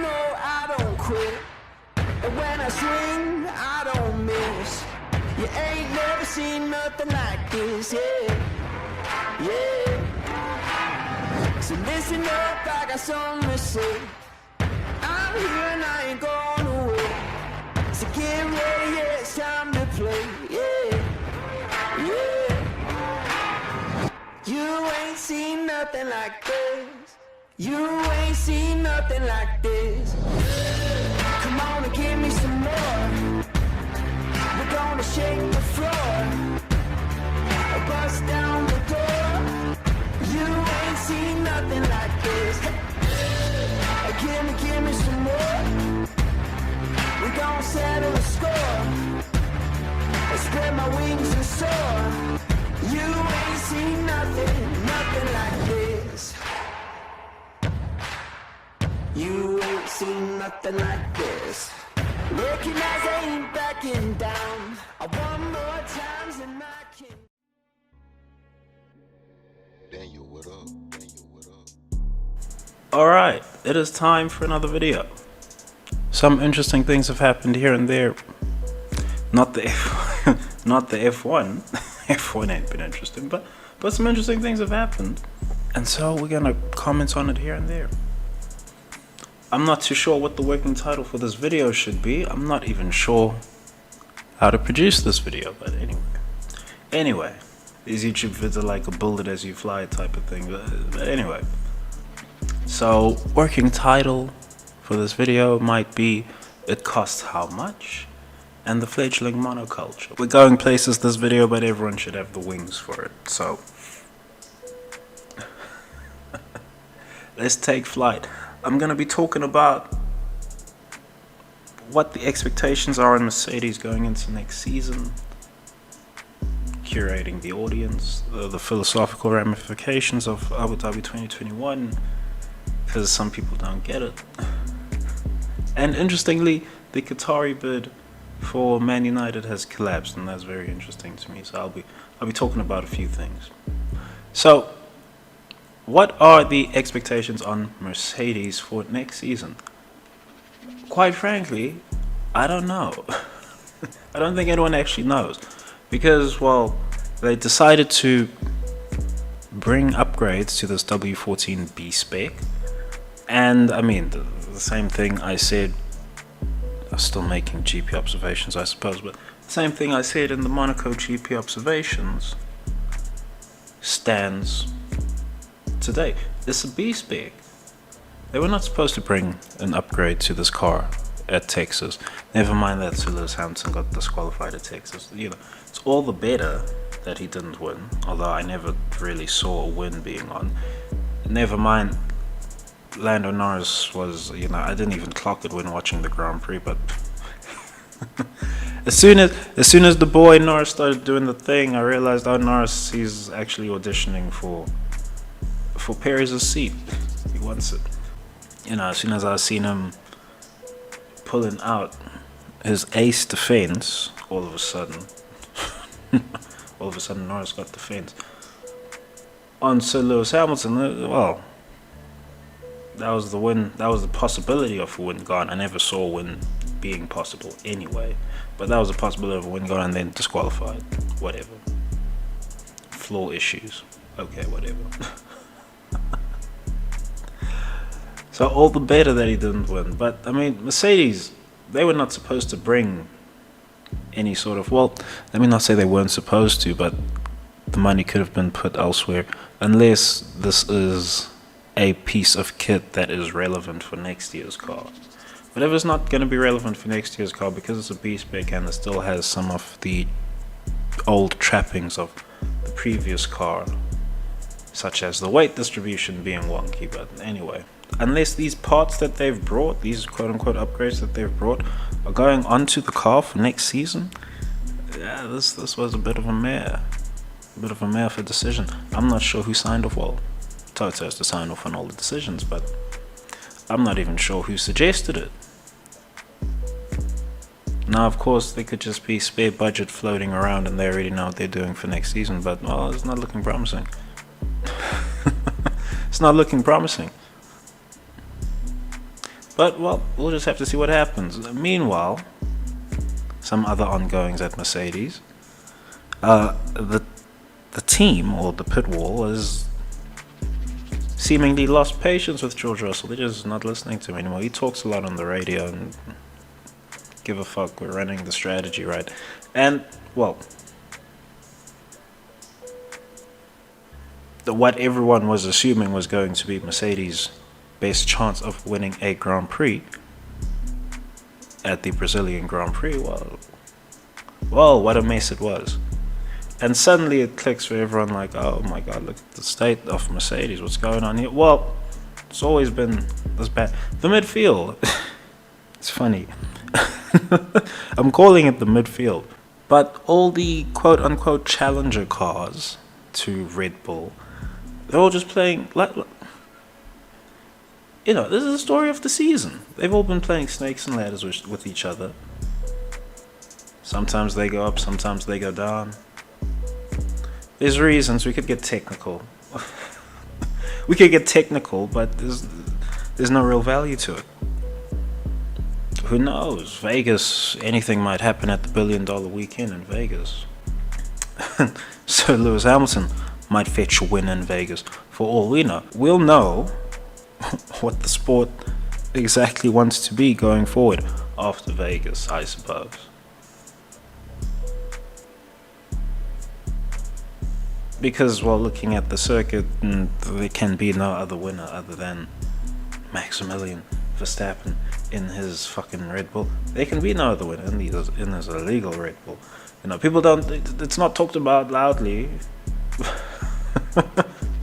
know I don't quit, and when I swing, I don't miss. You ain't never seen nothing like this, yeah, yeah. So listen up, I got something to say. I'm here and I ain't going away. So get ready, yeah, it's time to play, yeah, yeah. You ain't seen nothing like this. You ain't seen nothing like this. Come on and give me some more. We're gonna shake the floor, bust down the door. You ain't seen nothing like this. Give me some more. We're gonna settle the score. I spread my wings and soar. You ain't seen nothing like this. You ain't seen nothing like this. Recognize I ain't backing down. I want more times than I can. Daniel, what up? Alright, it is time for another video. Some interesting things have happened here and there. Not the F1. F1 ain't been interesting, but some interesting things have happened. And so we're gonna comment on it here and there. I'm not too sure what the working title for this video should be. I'm not even sure how to produce this video, but anyway, these YouTube vids are like a build it as you fly type of thing, but anyway. So working title for this video might be It Costs How Much? And the Fledgling Mono-Culture. We're going places this video, but everyone should have the wings for it, so let's take flight. I'm going to be talking about what the expectations are on Mercedes going into next season, curating the audience, the philosophical ramifications of Abu Dhabi 2021, because some people don't get it. And interestingly, the Qatari bid for Man Utd has collapsed, and that's very interesting to me. So I'll be talking about a few things. So, what are the expectations on Mercedes for next season? Quite frankly, I don't know. I don't think anyone actually knows, because, well, they decided to bring upgrades to this W14B spec, and I mean the same thing I said. I'm still making GP observations, I suppose, but the same thing I said in the Monaco GP observations stands today. It's a B spec. They were not supposed to bring an upgrade to this car at Texas. Never mind that Sir Lewis Hamilton got disqualified at Texas. You know, it's all the better that he didn't win, although I never really saw a win being on. Never mind Lando Norris was, you know, I didn't even clock it when watching the Grand Prix, but as soon as the boy Norris started doing the thing, I realized, oh, Norris, he's actually auditioning for Perez's seat. He wants it. You know, as soon as I seen him pulling out his ace defense, all of a sudden Norris got defense on Sir Lewis Hamilton. Well, that was the win. That was the possibility of a win gone. I never saw a win being possible anyway, but that was a possibility of a win gone and then disqualified. Whatever. Floor issues. Okay, whatever. So all the better that he didn't win. But I mean, Mercedes, they were not supposed to bring any sort of, well, let me not say they weren't supposed to, but the money could have been put elsewhere, unless this is a piece of kit that is relevant for next year's car. But if it's not going to be relevant for next year's car because it's a B-spec and it still has some of the old trappings of the previous car, such as the weight distribution being wonky, but anyway, unless these parts that they've brought, these quote-unquote upgrades that they've brought, are going onto the car for next season, yeah, this was a bit of a mare for decision. I'm not sure who signed off. Well, Toto has to sign off on all the decisions, but I'm not even sure who suggested it. Now, of course, they could just be spare budget floating around and they already know what they're doing for next season, but, well, it's not looking promising. It's not looking promising. But, well, we'll just have to see what happens. Meanwhile, some other ongoings at Mercedes. The team, or the pit wall, has seemingly lost patience with George Russell. They're just not listening to him anymore. He talks a lot on the radio and give a fuck, we're running the strategy right. And, well, what everyone was assuming was going to be Mercedes' best chance of winning a Grand Prix at the Brazilian Grand Prix, well, what a mess it was. And suddenly it clicks for everyone, like, oh my god, look at the state of Mercedes, what's going on here? Well, it's always been this bad. The midfield, it's funny. I'm calling it the midfield. But all the quote-unquote challenger cars to Red Bull, they're all just playing, like, you know, this is the story of the season. They've all been playing snakes and ladders with each other. Sometimes they go up, sometimes they go down. There's reasons we could get technical. We could get technical, but there's no real value to it. Who knows? Vegas, anything might happen at the $1 billion weekend in Vegas. So Lewis Hamilton might fetch a win in Vegas. For all we know, we'll know what the sport exactly wants to be going forward after Vegas, I suppose. Because, well, looking at the circuit, there can be no other winner other than Maximilian Verstappen in his fucking Red Bull. There can be no other winner in his illegal Red Bull. You know, people don't, it's not talked about loudly,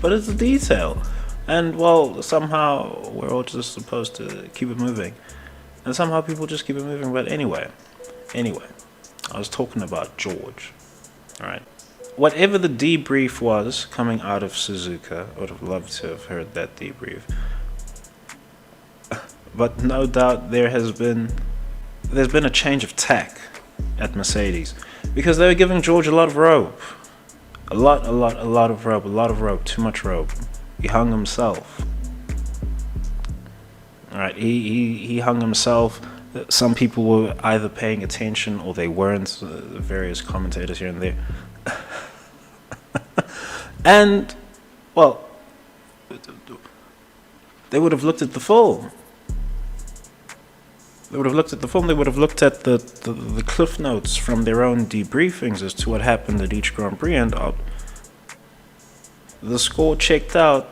but it's a detail. And, well, somehow we're all just supposed to keep it moving. And somehow people just keep it moving. But anyway, I was talking about George. Alright. Whatever the debrief was coming out of Suzuka, I would have loved to have heard that debrief. But no doubt there's been a change of tack at Mercedes. Because they were giving George a lot of rope. A lot of rope, too much rope. He hung himself. Alright, he hung himself. Some people were either paying attention or they weren't. Various commentators here and there. And, well, they would have looked at the film. They would have looked at the cliff notes from their own debriefings as to what happened at each Grand Prix, and the score checked out.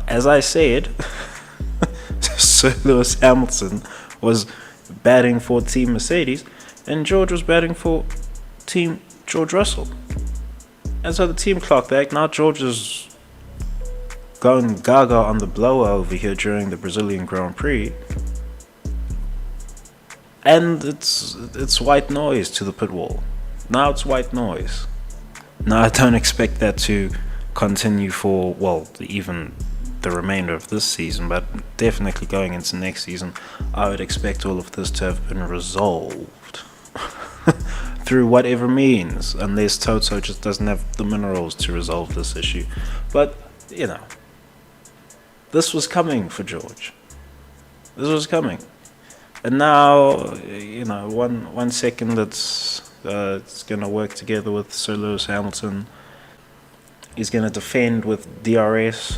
As I said, Sir Lewis Hamilton was batting for Team Mercedes, and George was batting for Team George Russell. And so the team clocked that. Now George is going gaga on the blower over here during the Brazilian Grand Prix. And it's white noise to the pit wall. Now it's white noise. Now I don't expect that to continue for, well, even the remainder of this season, but definitely going into next season, I would expect all of this to have been resolved. Through whatever means, unless Toto just doesn't have the minerals to resolve this issue. But, you know, this was coming for George. This was coming. And now, you know, one second it's going to work together with Sir Lewis Hamilton. He's going to defend with DRS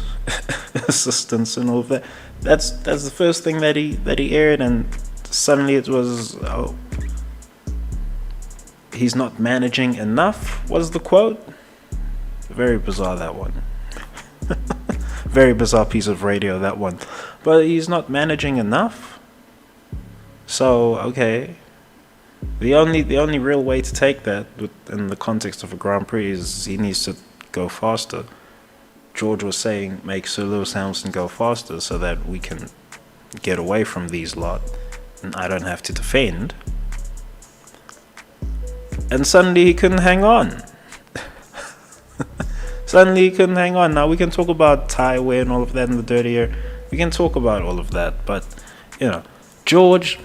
assistance and all of that. That's the first thing that he aired, and suddenly it was, oh, he's not managing enough, was the quote. Very bizarre, that one. Very bizarre piece of radio, that one. But he's not managing enough. So, okay. The only real way to take that in the context of a Grand Prix is he needs to go faster. George was saying, make Sir Lewis Hamilton go faster so that we can get away from these lot and I don't have to defend. And suddenly he couldn't hang on. Now we can talk about tie wear and all of that in the dirty air. We can talk about all of that. But, you know, George,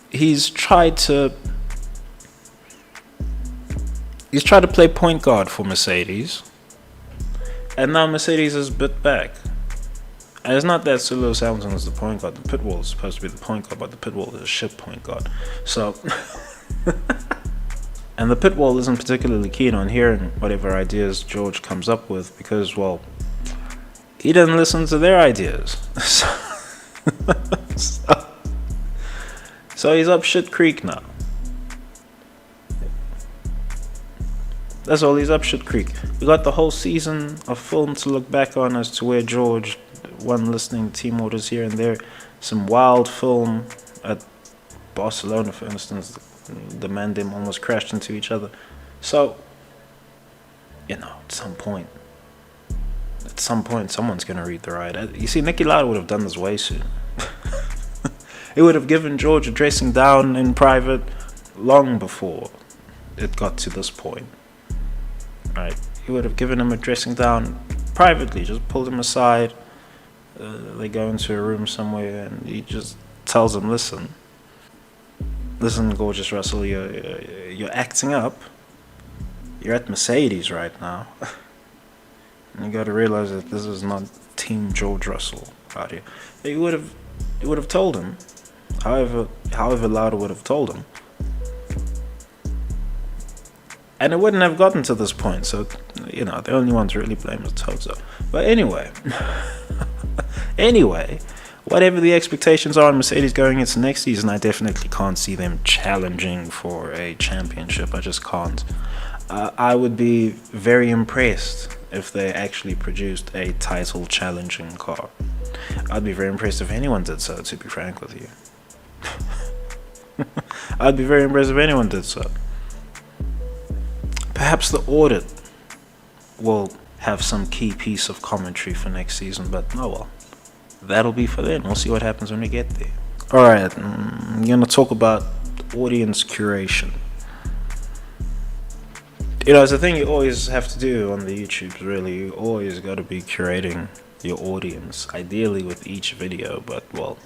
he's tried to play point guard for Mercedes. And now Mercedes is bit back. And it's not that Lewis Hamilton is the point guard. The pit wall is supposed to be the point guard, but the pit wall is a shit point guard. So, and the pit wall isn't particularly keen on hearing whatever ideas George comes up with because, well, he didn't listen to their ideas. So he's up shit creek now. That's all, he's up shit creek. We got the whole season of film to look back on as to where George won listening team orders here and there. Some wild film at Barcelona, for instance. The Mandem almost crashed into each other. So, you know, at some point, someone's going to read the riot. You see, Nicky Lauda would have done this way soon. He would have given George a dressing down in private long before it got to this point. Right? He would have given him a dressing down privately, just pulled him aside. They go into a room somewhere and he just tells him, listen, gorgeous Russell, you're acting up. You're at Mercedes right now. And you got to realize that this is not Team George Russell out here. He would have told him, however Lauda would have told him. And it wouldn't have gotten to this point, so, you know, the only one to really blame is Toto. But anyway, whatever the expectations are on Mercedes going into next season, I definitely can't see them challenging for a championship. I just can't. I would be very impressed if they actually produced a title challenging car. I'd be very impressed if anyone did so, to be frank with you. I'd be very impressed if anyone did so. Perhaps the audit will have some key piece of commentary for next season, but oh well. That'll be for then. We'll see what happens when we get there. Alright, I'm going to talk about audience curation. You know, it's a thing you always have to do on the YouTubes, really. You always got to be curating your audience, ideally with each video, but, well,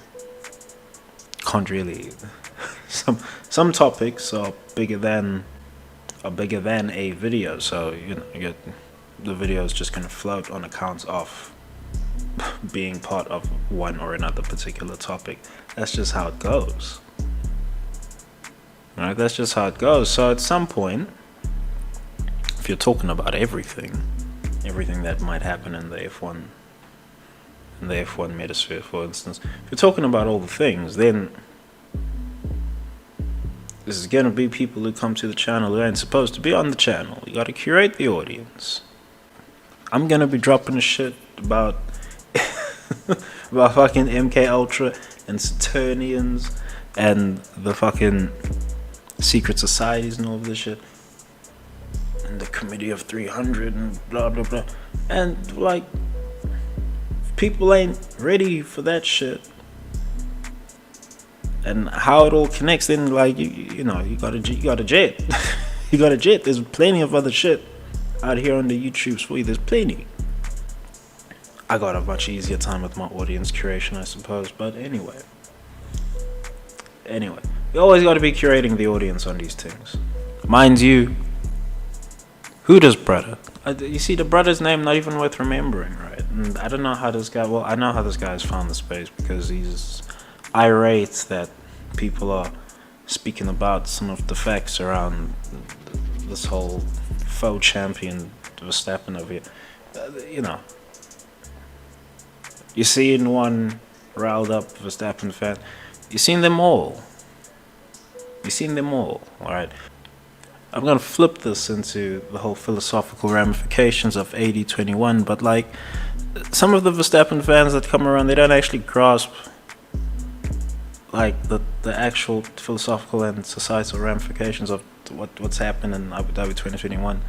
can't really. Some topics are bigger than a video, so you know, the video is just going to float on account of being part of one or another particular topic. That's just how it goes. Right? That's just how it goes. So at some point, if you're talking about everything that might happen in the F1 metasphere, for instance, if you're talking about all the things, then this is gonna be people who come to the channel who ain't supposed to be on the channel. You gotta curate the audience. I'm gonna be dropping a shit about fucking MK Ultra and Saturnians and the fucking secret societies and all of this shit. And the Committee of 300 and blah blah blah. And like, if people ain't ready for that shit and how it all connects, then like you know you got a jet. You got a jet. There's plenty of other shit out here on the YouTubes for you. There's plenty. I got a much easier time with my audience curation, I suppose. But anyway, you always got to be curating the audience on these things. Mind you, who does brother? You see, the brother's name not even worth remembering, right? And I don't know how this guy. Well, I know how this guy has found the space because he's irate that people are speaking about some of the facts around this whole faux champion Verstappen over here. You know, you seen one riled up Verstappen fan. You seen them all. Alright. I'm gonna flip this into the whole philosophical ramifications of 80-21, but like some of the Verstappen fans that come around, they don't actually grasp like the actual philosophical and societal ramifications of what's happened in Abu Dhabi 2021.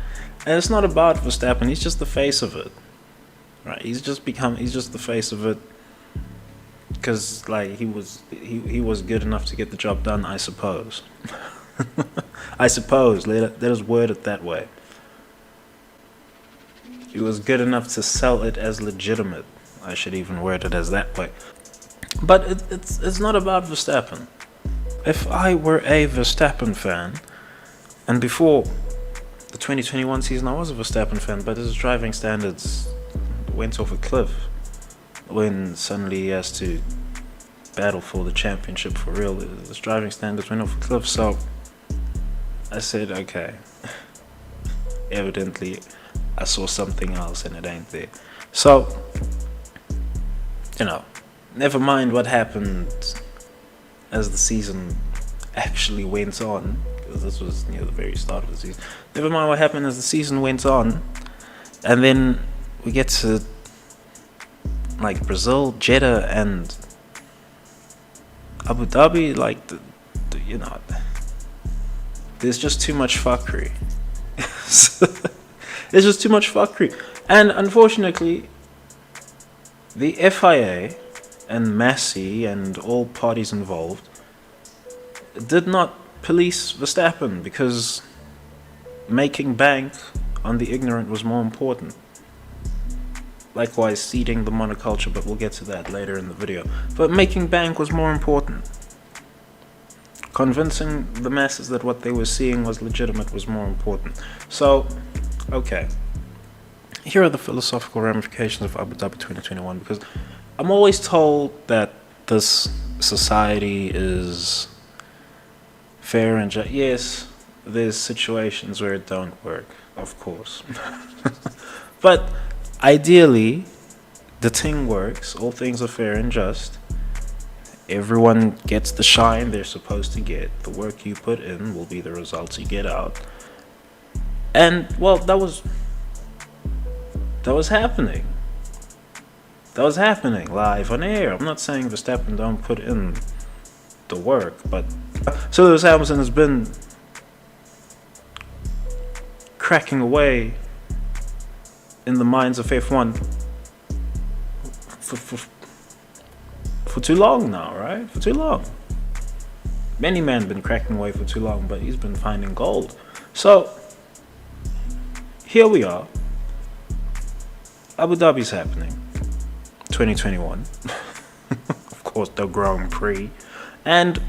And it's not about Verstappen, he's just the face of it. Right? He's just the face of it because like he was good enough to get the job done, I suppose. I suppose, let us word it that way. He was good enough to sell it as legitimate. I should even word it as that way. But it's not about Verstappen. If I were a Verstappen fan, and before the 2021 season I was a Verstappen fan, but his driving standards went off a cliff. when suddenly he has to battle for the championship for real. His driving standards went off a cliff. So I said, okay, evidently I saw something else and it ain't there. So, never mind what happened as the season actually went on, because this was near the very start of the season. Never mind what happened as the season went on, and then we get to like Brazil, Jeddah, and Abu Dhabi. Like, there's just too much fuckery. There's just too much fuckery, and unfortunately, the FIA and Massey and all parties involved did not police Verstappen, because making bank on the ignorant was more important. Likewise, seeding the monoculture, but we'll get to that later in the video. But making bank was more important. Convincing the masses that what they were seeing was legitimate was more important. So, okay. Here are the philosophical ramifications of Abu Dhabi 2021, because I'm always told that this society is fair and just. Yes, there's situations where it don't work, of course. But ideally, the thing works, all things are fair and just. Everyone gets the shine they're supposed to get. The work you put in will be the results you get out. And, well, that was happening. That was happening live on air. I'm not saying Verstappen don't put in the work, but so Lewis Hamilton has been cracking away in the minds of F1 for too long now, right? For too long. Many men been cracking away for too long, but he's been finding gold. So here we are. Abu Dhabi's happening. 2021. Of course, the Grand Prix. And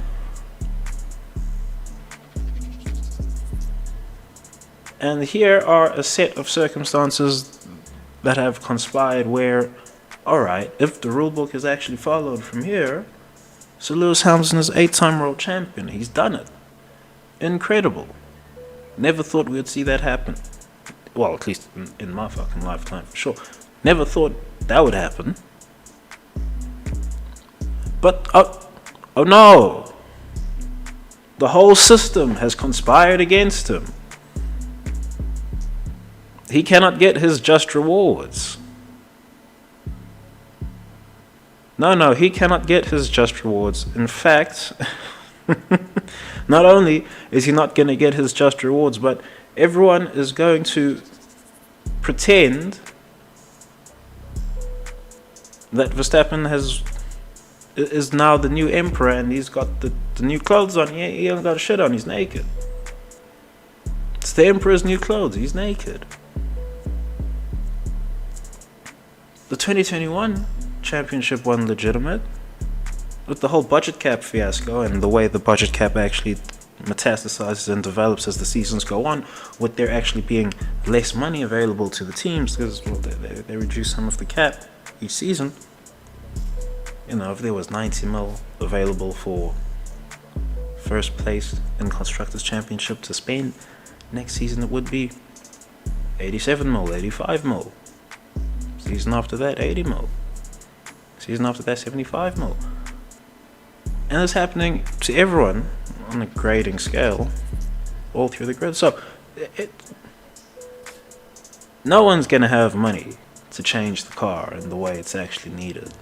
here are a set of circumstances that have conspired where, alright, if the rulebook is actually followed from here, so Lewis Hamilton is 8-time world champion. He's done it. Incredible. Never thought we would see that happen. Well, at least in my fucking lifetime, for sure. Never thought that would happen. But, oh no! The whole system has conspired against him. He cannot get his just rewards. No, he cannot get his just rewards. In fact, not only is he not going to get his just rewards, but everyone is going to pretend that Verstappen is now the new emperor and he's got the new clothes on. He ain't got shit on, he's naked. It's the emperor's new clothes, he's naked. The 2021 championship wasn't legitimate. With the whole budget cap fiasco and the way the budget cap actually metastasizes and develops as the seasons go on, with there actually being less money available to the teams because they reduce some of the cap each season. If there was 90 mil available for first place in Constructors' Championship to Spain, next season it would be 87 mil, 85 mil. Season after that, 80 mil. Season after that, 75 mil. And it's happening to everyone on a grading scale, all through the grid. So, no one's going to have money to change the car in the way it's actually needed.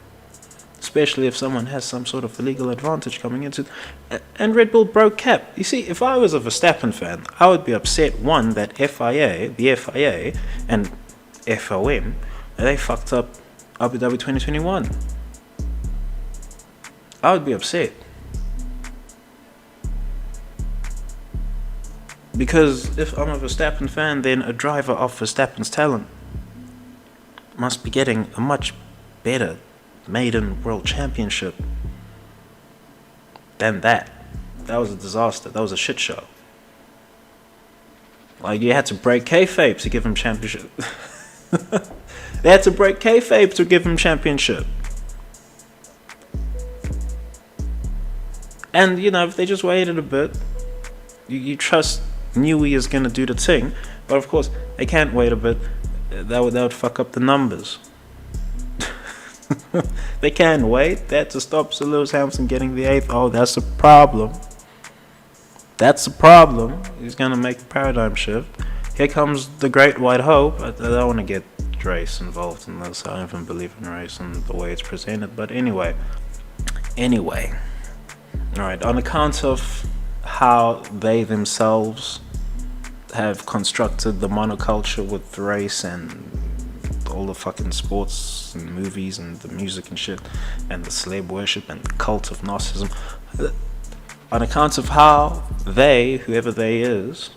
Especially if someone has some sort of illegal advantage coming into it. And Red Bull broke cap. You see, if I was a Verstappen fan, I would be upset, one, that the FIA, and FOM, they fucked up Abu Dhabi 2021. I would be upset. Because if I'm a Verstappen fan, then a driver of Verstappen's talent must be getting a much better maiden world championship than that. That was a disaster. That was a shit show. Like, you had to break kayfabe to give him championship. They had to break kayfabe to give him championship. And, if they just waited a bit, you trust Newey is going to do the thing. But of course, they can't wait a bit. That would fuck up the numbers. They can't wait. That to stop Sir Lewis Hamilton getting the 8th. Oh, that's a problem. That's a problem. He's going to make a paradigm shift. Here comes the Great White Hope. I don't want to get race involved in this. I don't even believe in race and the way it's presented. But anyway. Alright, on account of how they themselves have constructed the monoculture with race and all the fucking sports and movies and the music and shit and the slave worship and the cult of Gnosticism, on account of how they, whoever they is,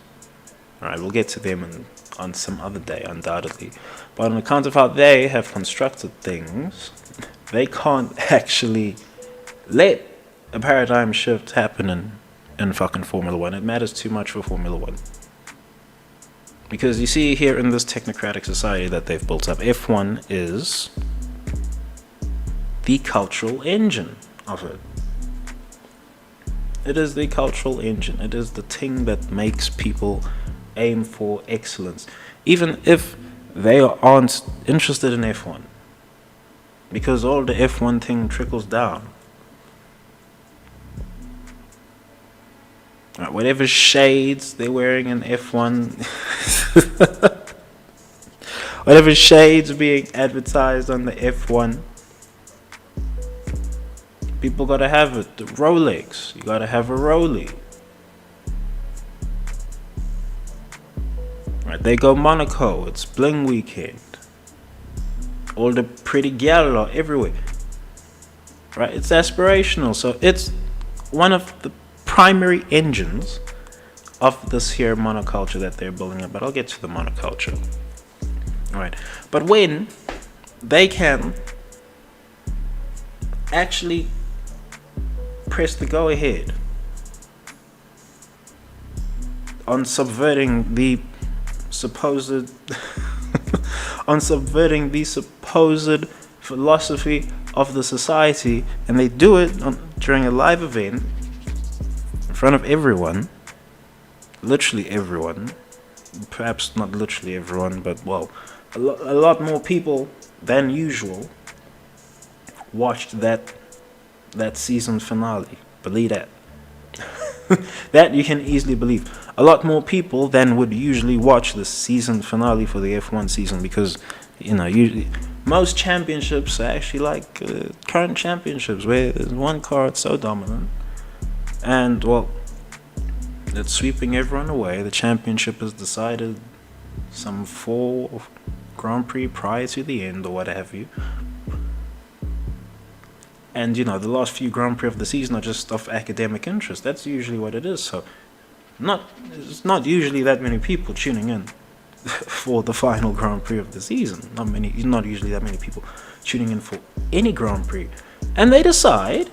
alright, we'll get to them on some other day undoubtedly, but on account of how they have constructed things, they can't actually let a paradigm shift happen in fucking Formula 1. It matters too much for Formula 1. Because you see here in this technocratic society that they've built up, F1 is the cultural engine of it. It is the cultural engine. It is the thing that makes people aim for excellence. Even if they aren't interested in F1. Because all the F1 thing trickles down. Right, whatever shades they're wearing in F1, whatever shades being advertised on the F1, people gotta have it. The Rolex, you gotta have a Rolex. Right, they go Monaco, it's bling weekend. All the pretty gal are everywhere. Right, it's aspirational, so it's one of the primary engines of this here monoculture that they're building up. But I'll get to the monoculture. Alright. But when they can actually press the go ahead on subverting the supposed philosophy of the society, and they do it during a live event in front of everyone, literally everyone, perhaps not literally everyone, but well, a lot more people than usual watched that season finale. Believe that. That you can easily believe. A lot more people than would usually watch the season finale for the F1 season, because usually most championships are actually like current championships where there's one car that's so dominant and well it's sweeping everyone away. The championship is decided some 4 Grand Prix prior to the end or what have you. And the last few Grand Prix of the season are just of academic interest. That's usually what it is. So it's not usually that many people tuning in for the final Grand Prix of the season. Not usually that many people tuning in for any Grand Prix. And they decide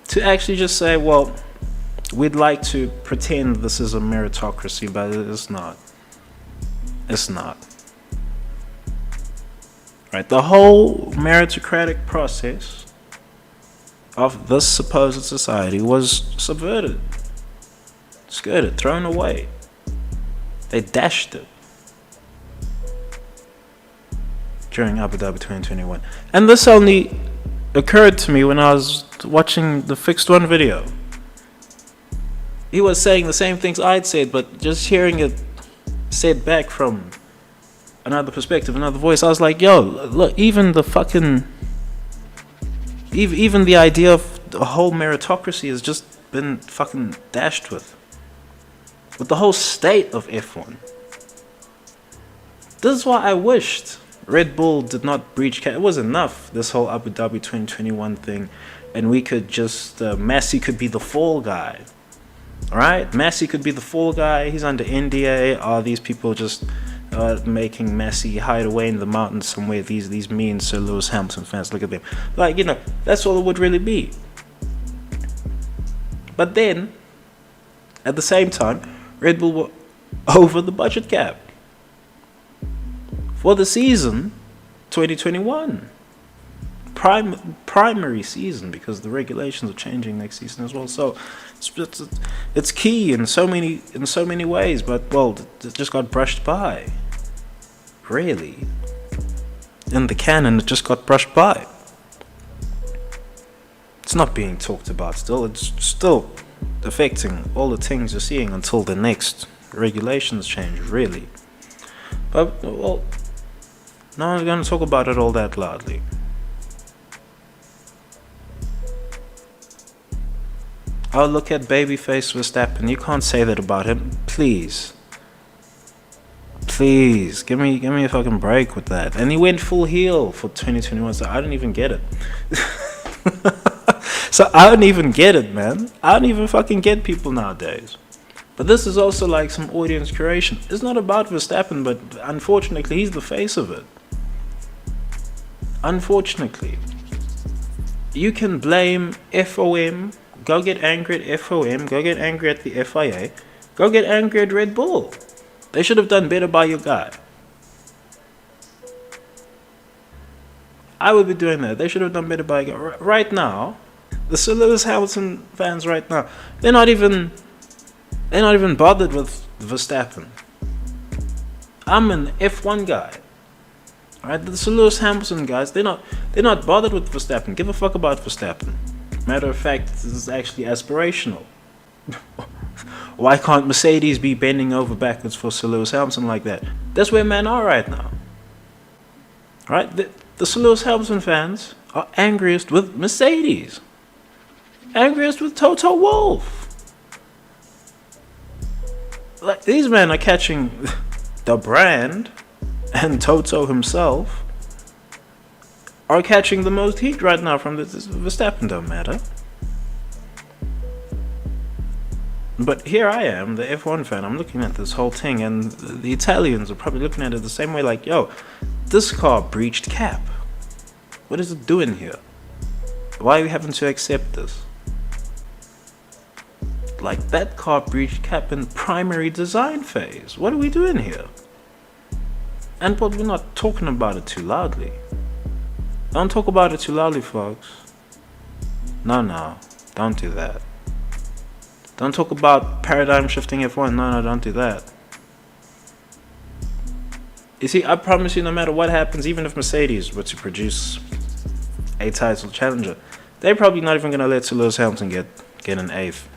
to actually just say, well, we'd like to pretend this is a meritocracy, but it's not. It's not. Right, the whole meritocratic process of this supposed society was subverted, skirted, thrown away. They dashed it during Abu Dhabi 2021. And this only occurred to me when I was watching the Fixed One video. He was saying the same things I'd said, but just hearing it said back from another perspective, another voice, I was like, yo, look, even the idea of the whole meritocracy has just been fucking dashed with the whole state of F1. This is why I wished Red Bull did not breach. It was enough, this whole Abu Dhabi 2021 thing, and we could just Massey could be the fall guy. Alright, Massey could be the fall guy. He's under NDA. Are these people just making Massey hide away in the mountains somewhere? These mean Sir Lewis Hamilton fans, look at them. Like, that's all it would really be. But then, at the same time, Red Bull were over the budget cap for the season 2021. primary season, because the regulations are changing next season as well. So it's key in so many ways. But well, it just got brushed by. Really, in the canon, it just got brushed by. It's not being talked about still. It's still affecting all the things you're seeing until the next regulations change, really. But, well, no one's going to talk about it all that loudly. Oh, look at babyface Verstappen. You can't say that about him. Please. Please, give me a fucking break with that. And he went full heel for 2021, so I didn't even get it. So I don't even get it, man. I don't even fucking get people nowadays. But this is also like some audience curation. It's not about Verstappen, but unfortunately, he's the face of it. Unfortunately. You can blame FOM, go get angry at FOM, go get angry at the FIA, go get angry at Red Bull. They should have done better by your guy. I would be doing that. They should have done better by your guy. Right now, the Sir Lewis Hamilton fans right now, they're not even bothered with Verstappen. I'm an F1 guy. Alright, the Sir Lewis Hamilton guys, they're not bothered with Verstappen. Give a fuck about Verstappen. Matter of fact, this is actually aspirational. Why can't Mercedes be bending over backwards for Sir Lewis Hamilton like that? That's where men are right now. Right? The Sir Lewis Hamilton fans are angriest with Mercedes. Angriest with Toto Wolff. Like, these men are catching the brand, and Toto himself are catching the most heat right now from this. Verstappen don't matter. But here I am, the F1 fan, I'm looking at this whole thing, and the Italians are probably looking at it the same way, like, yo, this car breached cap. What is it doing here? Why are we having to accept this? Like, that car breached cap in primary design phase. What are we doing here? And but we're not talking about it too loudly. Don't talk about it too loudly, folks. No, don't do that. Don't talk about paradigm shifting F1. No, don't do that. You see, I promise you, no matter what happens, even if Mercedes were to produce a title challenger, they're probably not even going to let Sir Lewis Hamilton get an eighth.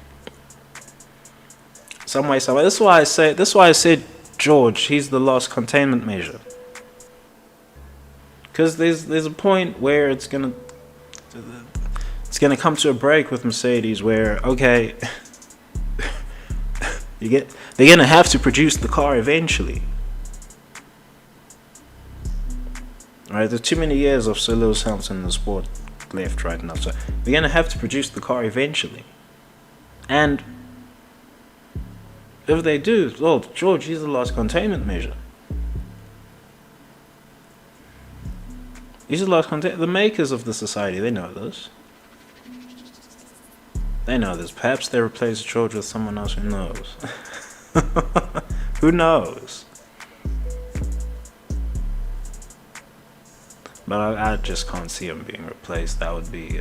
Some way. That's why I said George, he's the lost containment measure. Because there's a point where it's gonna come to a break with Mercedes where, okay, they're gonna have to produce the car eventually. Right? There's too many years of Sir Lewis Hamilton in the sport left right now, so they're gonna have to produce the car eventually. And if they do, well, George, he's the last containment measure. He's the last the makers of the society, they know this. They know this. Perhaps they replace George with someone else, who knows? Who knows? But I just can't see him being replaced. That would be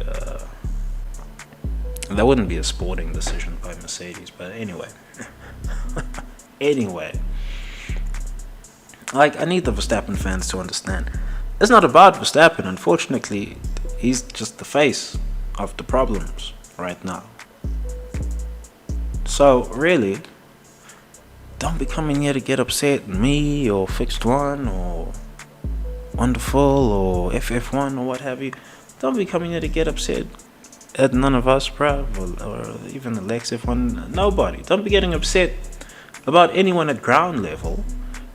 that wouldn't be a sporting decision by Mercedes, but anyway. Anyway, like, I need the Verstappen fans to understand. It's not about Verstappen. Unfortunately, he's just the face of the problems right now. So, really, don't be coming here to get upset at me or Fixed One or Wonderful or FF1 or what have you. Don't be coming here to get upset at none of us, bruv, or even the Lex F1. Nobody. Don't be getting upset about anyone at ground level.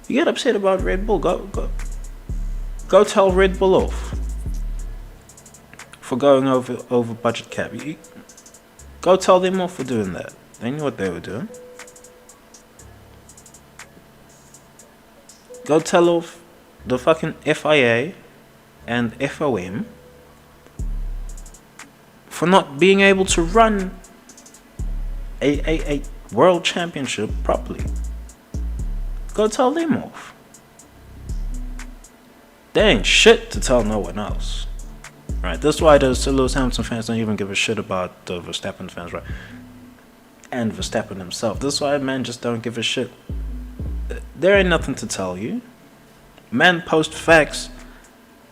You get upset about Red Bull. Go tell Red Bull off for going over budget cap. Go tell them off for doing that. They knew what they were doing. Go tell off the fucking FIA and FOM for not being able to run a world championship properly. Go tell them off. They ain't shit to tell no one else. right? That's why the Lewis Hamilton fans don't even give a shit about the Verstappen fans, right? And Verstappen himself. That's why men just don't give a shit. There ain't nothing to tell you. Men post facts,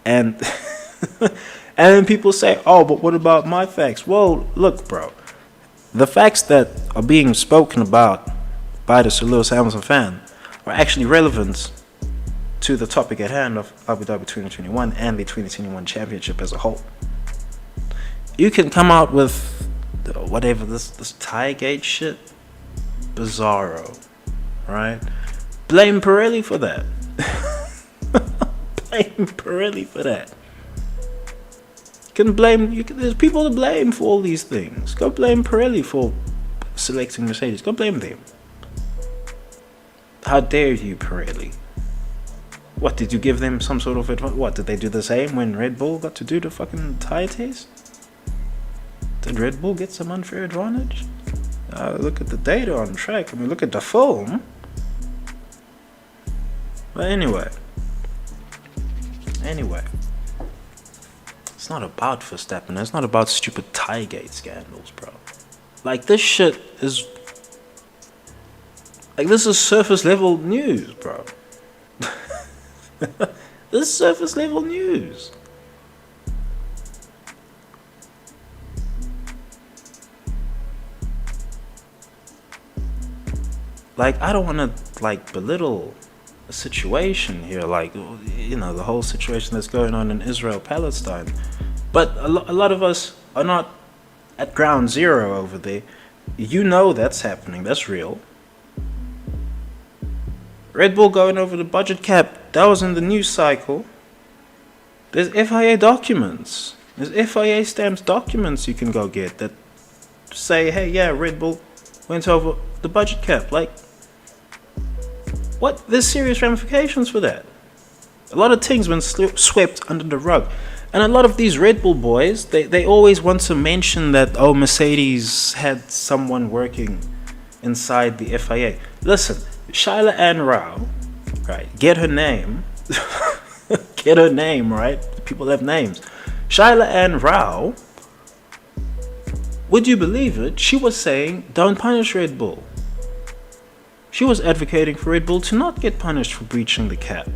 and and then people say, "Oh, but what about my facts?" Well, look, bro. The facts that are being spoken about by the Sir Lewis Hamilton fan are actually relevant to the topic at hand of Abu Dhabi 2021 and the 2021 championship as a whole. You can come out with whatever this Tiregate shit, bizarro, right? Blame Pirelli for that. Blame Pirelli for that. There's people to blame for all these things. Go blame Pirelli for selecting Mercedes. Go blame them. How dare you, Pirelli? What, did you give them some sort of advantage? What, did they do the same when Red Bull got to do the fucking tire test? Did Red Bull get some unfair advantage? Look at the data on track. I mean, look at the film. But anyway. It's not about Verstappen. It's not about stupid Tiregate scandals, bro. Like, this shit is... Like, this is surface level news, bro. This is surface level news. Like, I don't want to, like, belittle a situation here, like, you know, the whole situation that's going on in Israel-Palestine. But a lot of us are not at ground zero over there. You know that's happening. That's real. Red Bull going over the budget cap. That was in the news cycle. There's FIA documents. There's FIA stamps documents you can go get that say, hey, yeah, Red Bull went over the budget cap. Like, what? There's serious ramifications for that. A lot of things been swept under the rug. And a lot of these Red Bull boys, they always want to mention that, oh, Mercedes had someone working inside the FIA. Listen, Shyla Ann Rao, right? Get her name. Get her name, right? People have names. Shyla Ann Rao, would you believe it? She was saying, don't punish Red Bull. She was advocating for Red Bull to not get punished for breaching the cap.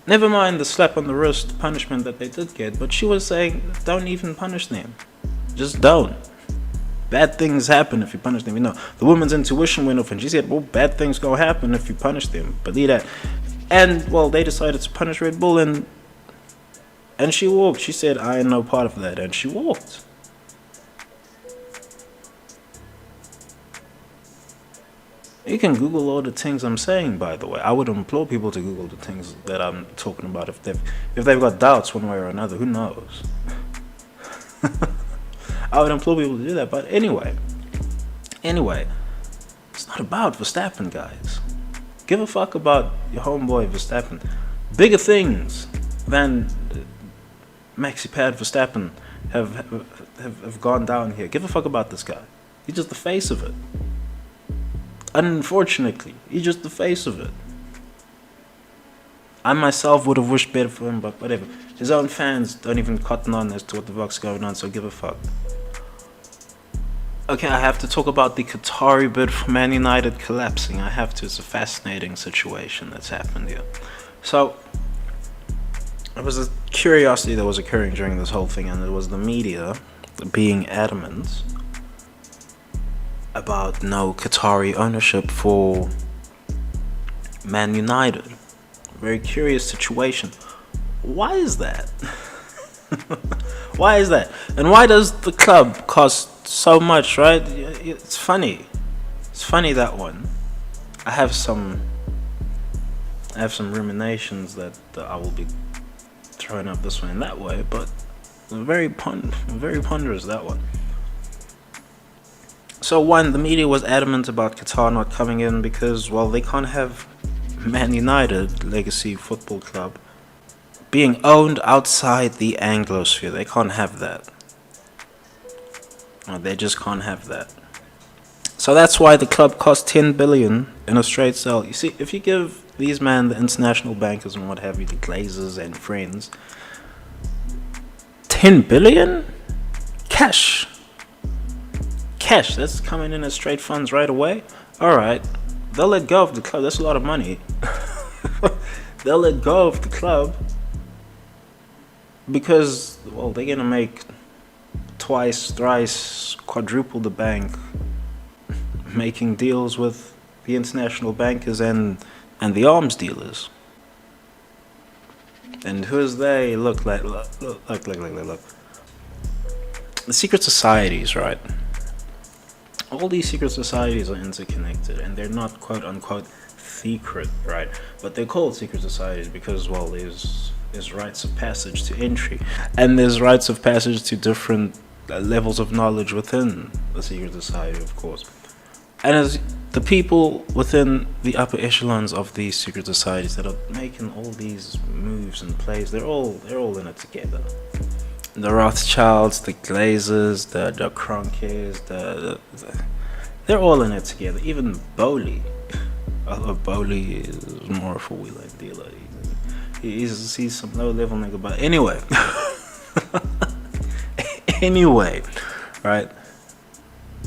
Never mind the slap on the wrist punishment that they did get, but she was saying, don't even punish them. Just don't. Bad things happen if you punish them. You know, the woman's intuition went off and she said, well, bad things gonna happen if you punish them. Believe that. And, well, they decided to punish Red Bull and she walked. She said, I am no part of that. And she walked. You can Google all the things I'm saying, by the way. I would implore people to Google the things that I'm talking about if they've got doubts one way or another. Who knows? I would implore people to do that. But anyway, it's not about Verstappen, guys. Give a fuck about your homeboy Verstappen. Bigger things than Maxi Pad Verstappen have gone down here. Give a fuck about this guy. He's just the face of it. Unfortunately, he's just the face of it. I myself would have wished better for him, but whatever. His own fans don't even cotton on as to what the fuck's going on, so give a fuck. Okay, I have to talk about the Qatari bid for Man Utd collapsing. I have to. It's a fascinating situation that's happened here. So, it was a curiosity that was occurring during this whole thing, and it was the media being adamant about no Qatari ownership for Man Utd. Very curious situation. Why is that? Why is that? And why does the club cost so much, right? It's funny. It's funny, that one. I have some ruminations that I will be throwing up this way and that way, but very ponderous, that one. So one, the media was adamant about Qatar not coming in because, well, they can't have Man Utd, legacy football club, being owned outside the Anglosphere. They can't have that. They just can't have that. So that's why the club cost 10 billion in a straight sell. You see, if you give these men, the international bankers and what have you, the Glazers and friends, 10 billion? Cash. That's coming in as straight funds right away. Alright, they'll let go of the club. That's a lot of money. They'll let go of the club because, well, they're gonna make twice, thrice, quadruple the bank, making deals with the international bankers and the arms dealers. And who's they? Look. The secret societies, right? All these secret societies are interconnected, and they're not quote unquote secret, right? But they're called secret societies because, well, there's rites of passage to entry, and there's rites of passage to different levels of knowledge within the secret society, of course. And as the people within the upper echelons of these secret societies that are making all these moves and plays, they're all in it together. The Rothschilds, the Glazers, the Kronkes, they're all in it together. Even Bowley, although Bowley is more of a wheeler dealer. He's some low level nigga, but anyway. Anyway, right?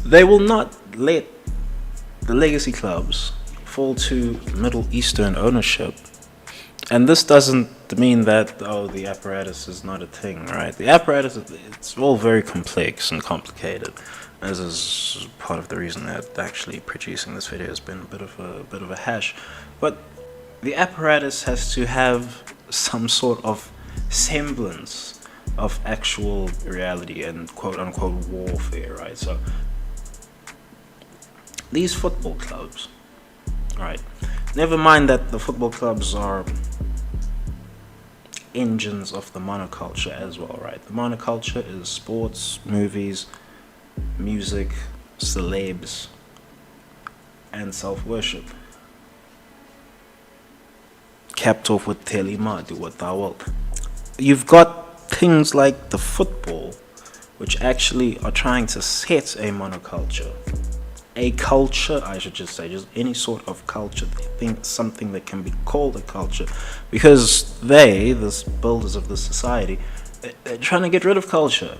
They will not let the legacy clubs fall to Middle Eastern ownership. And this doesn't mean that, the apparatus is not a thing, right? The apparatus, it's all very complex and complicated. This is part of the reason that actually producing this video has been a bit of a hash. But the apparatus has to have some sort of semblance of actual reality and quote unquote warfare, right? So these football clubs, right? Never mind that the football clubs are engines of the monoculture as well, right? The monoculture is sports, movies, music, celebs, and self-worship. Capped off with Telima, do what thou wilt. You've got things like the football, which actually are trying to set a monoculture. A culture, I should just say, just any sort of culture, something that can be called a culture, because the builders of the society, they're trying to get rid of culture.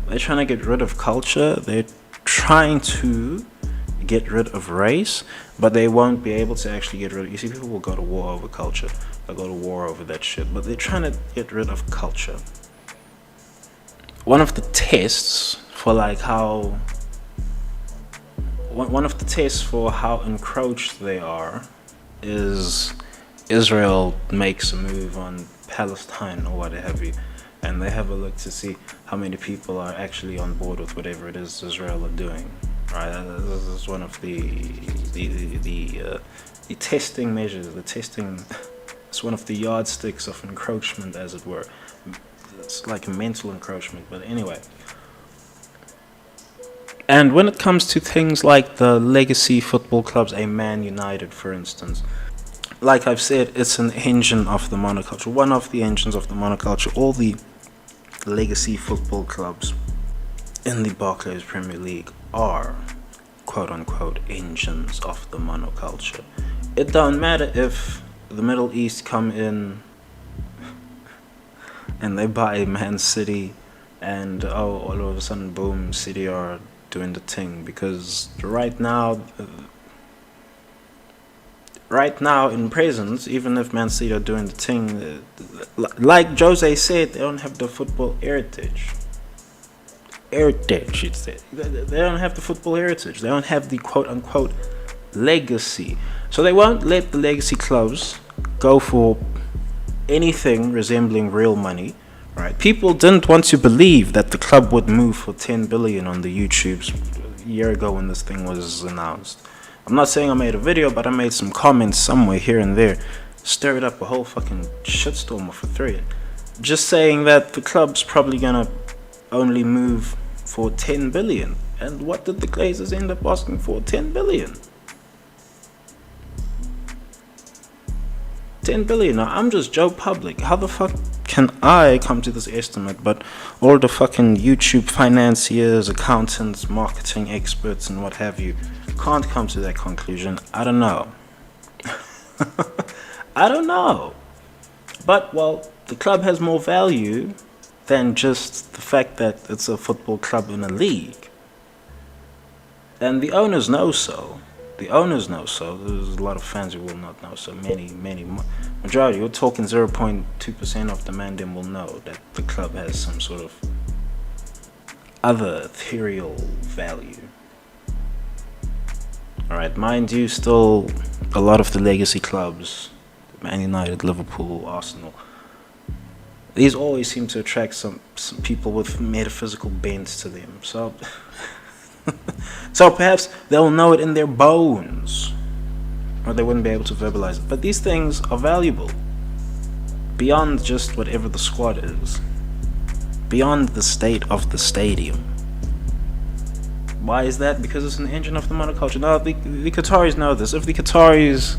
They're trying to get rid of culture. They're trying to get rid of race, but they won't be able to actually get rid of. You see, people will go to war over culture. They'll go to war over that shit, but they're trying to get rid of culture. One of the tests for how encroached they are is Israel makes a move on Palestine or what have you, and they have a look to see how many people are actually on board with whatever it is Israel are doing. Right, this is one of the testing measures. It's one of the yardsticks of encroachment, as it were. It's like a mental encroachment, but anyway. And when it comes to things like the legacy football clubs, a Man Utd, for instance, like I've said, it's an engine of the monoculture, one of the engines of the monoculture. All the legacy football clubs in the Barclays Premier League are quote-unquote engines of the monoculture. It don't matter if the Middle East come in and they buy Man City and all of a sudden boom, City are doing the thing, because right now in present, even if Man City are doing the thing, like Jose said, they don't have the football heritage, you'd say. They don't have the football heritage. They don't have the quote-unquote legacy. So they won't let the legacy clubs go for anything resembling real money, right? People didn't want to believe that the club would move for 10 billion on the YouTubes a year ago when this thing was announced. I'm not saying I made a video, but I made some comments somewhere here and there, stirred up a whole fucking shitstorm of a thread, just saying that the club's probably gonna only move for 10 billion. And what did the Glazers end up asking for? 10 billion. 10 billion. Now, I'm just Joe Public. How the fuck can I come to this estimate, but all the fucking YouTube financiers, accountants, marketing experts, and what have you can't come to that conclusion? I don't know. I don't know. But, well, the club has more value than just the fact that it's a football club in a league. And the owners know so. The owners know so. There's a lot of fans who will not know so. Majority, you're talking 0.2% of the mandem will know that the club has some sort of other ethereal value. Alright, mind you, still a lot of the legacy clubs, Man United, Liverpool, Arsenal, these always seem to attract some people with metaphysical bents to them. So so perhaps they'll know it in their bones, or they wouldn't be able to verbalize it. But these things are valuable beyond just whatever the squad is, beyond the state of the stadium. Why is that? Because it's an engine of the monoculture. Now, the Qataris know this. If the Qataris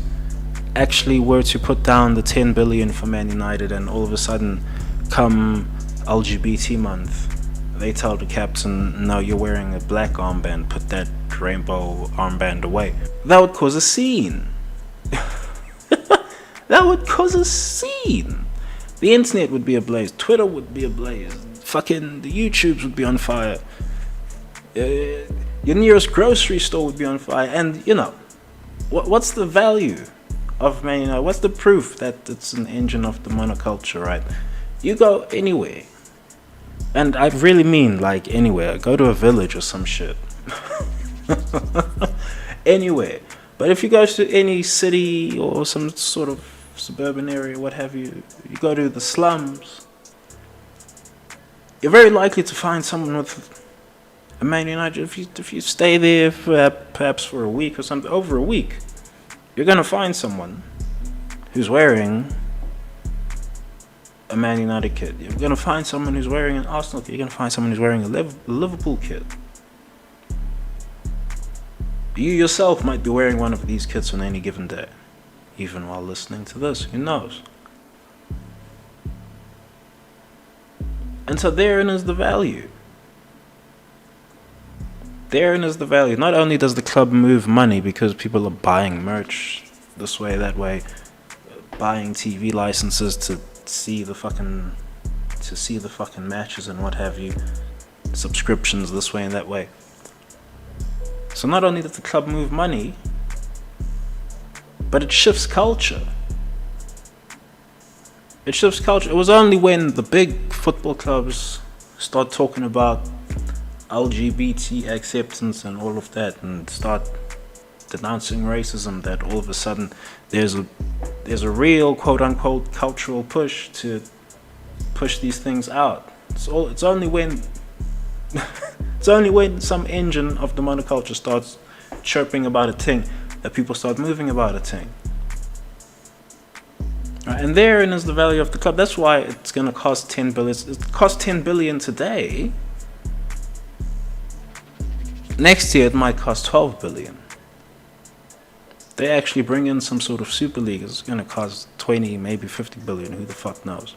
actually were to put down the 10 billion for Man United, and all of a sudden, come LGBT month, they tell the captain, no, you're wearing a black armband, put that rainbow armband away. That would cause a scene. That would cause a scene. The internet would be ablaze. Twitter would be ablaze. Fucking the YouTubes would be on fire. Your nearest grocery store would be on fire. And, you know, what's the value of Man United? What's the proof that it's an engine of the monoculture, right? You go anywhere. And I really mean like anywhere. Go to a village or some shit. Anywhere. But if you go to any city or some sort of suburban area, what have you, you go to the slums, you're very likely to find someone with a Man United. If you stay there for perhaps for a week or something, over a week, you're going to find someone who's wearing a Man United kit. You're going to find someone who's wearing an Arsenal kit. You're going to find someone who's wearing a Liverpool kit. You yourself might be wearing one of these kits on any given day, even while listening to this. Who knows? And so therein is the value. Therein is the value. Not only does the club move money because people are buying merch this way, that way, buying TV licenses to see the fucking matches and what have you, subscriptions this way and that way. So not only does the club move money, but it shifts culture. It shifts culture. It was only when the big football clubs start talking about LGBT acceptance and all of that, and start denouncing racism, that all of a sudden there's a real quote unquote cultural push to push these things out. It's only when it's only when some engine of the monoculture starts chirping about a thing that people start moving about a thing. Right, and therein is the value of the club. That's why it's going to cost 10 billion. It costs 10 billion today. Next year it might cost 12 billion. They actually bring in some sort of super league. It's going to cost 20, maybe 50 billion. Who the fuck knows?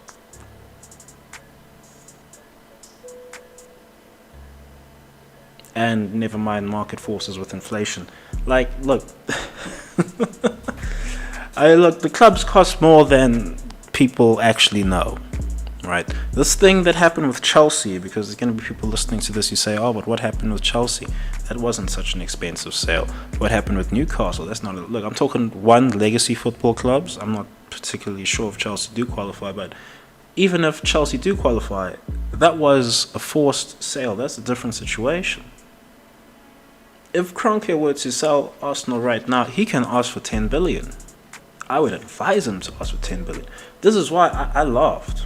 And never mind market forces with inflation. Like, look, the clubs cost more than people actually know, right? This thing that happened with Chelsea, because there's going to be people listening to this, you say, oh, but what happened with Chelsea? That wasn't such an expensive sale. What happened with Newcastle? That's not look, I'm talking one legacy football clubs. I'm not particularly sure if Chelsea do qualify, but even if Chelsea do qualify, that was a forced sale. That's a different situation. If Kroenke were to sell Arsenal right now, he can ask for 10 billion. I would advise him to ask for 10 billion. This is why I laughed.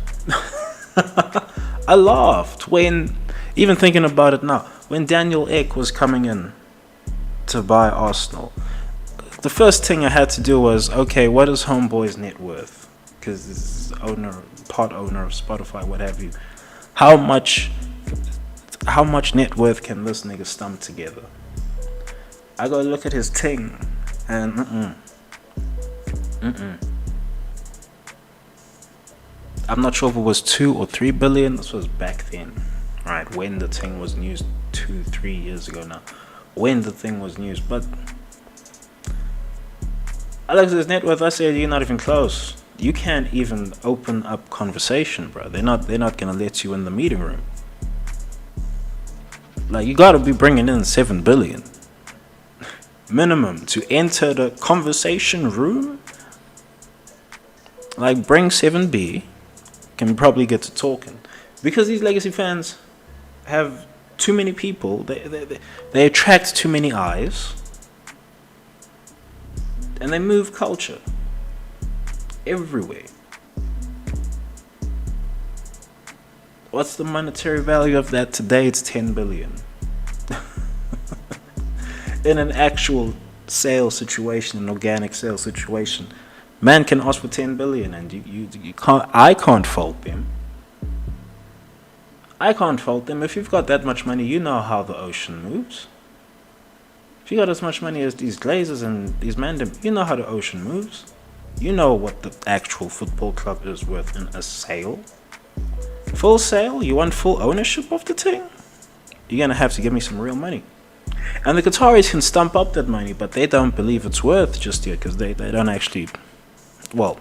I laughed when, even thinking about it now, when Daniel Ek was coming in to buy Arsenal. The first thing I had to do was, okay, what is Homeboy's net worth? Because this is part owner of Spotify, what have you. How much net worth can this nigga stump together? I gotta look at his thing, and I'm not sure if it was 2 or 3 billion. This was back then, right? When the thing was news, 2-3 years ago now. When the thing was news, but I looked at his net worth. I said, you're not even close. you can't even open up conversation, bro. They're not gonna let you in the meeting room. Like, you gotta be bringing in 7 billion minimum to enter the conversation room. Like, bring 7B, can probably get to talking, because these legacy fans have too many people. They attract too many eyes, and they move culture everywhere. What's the monetary value of that today? It's 10 billion. In an actual sales situation, an organic sales situation, man can ask for 10 billion, and you can't. I can't fault them. I can't fault them. If you've got that much money, you know how the ocean moves. If you got as much money as these Glazers and these Mandem, you know how the ocean moves. You know what the actual football club is worth in a sale. Full sale? You want full ownership of the thing? You're gonna have to give me some real money. And the Qataris can stump up that money, but they don't believe it's worth just yet, because they don't actually. Well,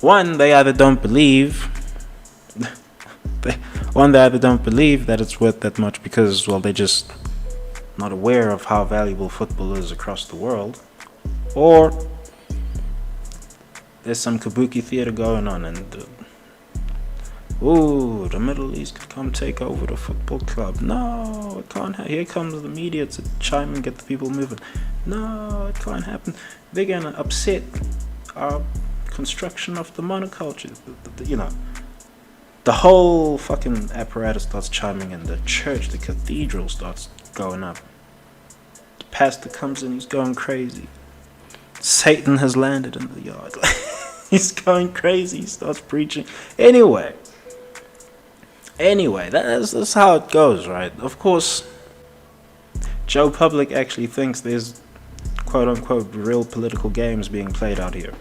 one, they either don't believe. They either don't believe that it's worth that much because, well, they're just not aware of how valuable football is across the world, or there's some kabuki theater going on, and the Middle East could come take over the football club. No, it can't. Here comes the media to chime and get the people moving. No, it can't happen. They're gonna upset our construction of the monoculture. The whole fucking apparatus starts chiming in. The church, the cathedral starts going up. The pastor comes in, he's going crazy. Satan has landed in the yard. He's going crazy, he starts preaching. Anyway, that's how it goes, right? Of course, Joe Public actually thinks there's quote-unquote real political games being played out here.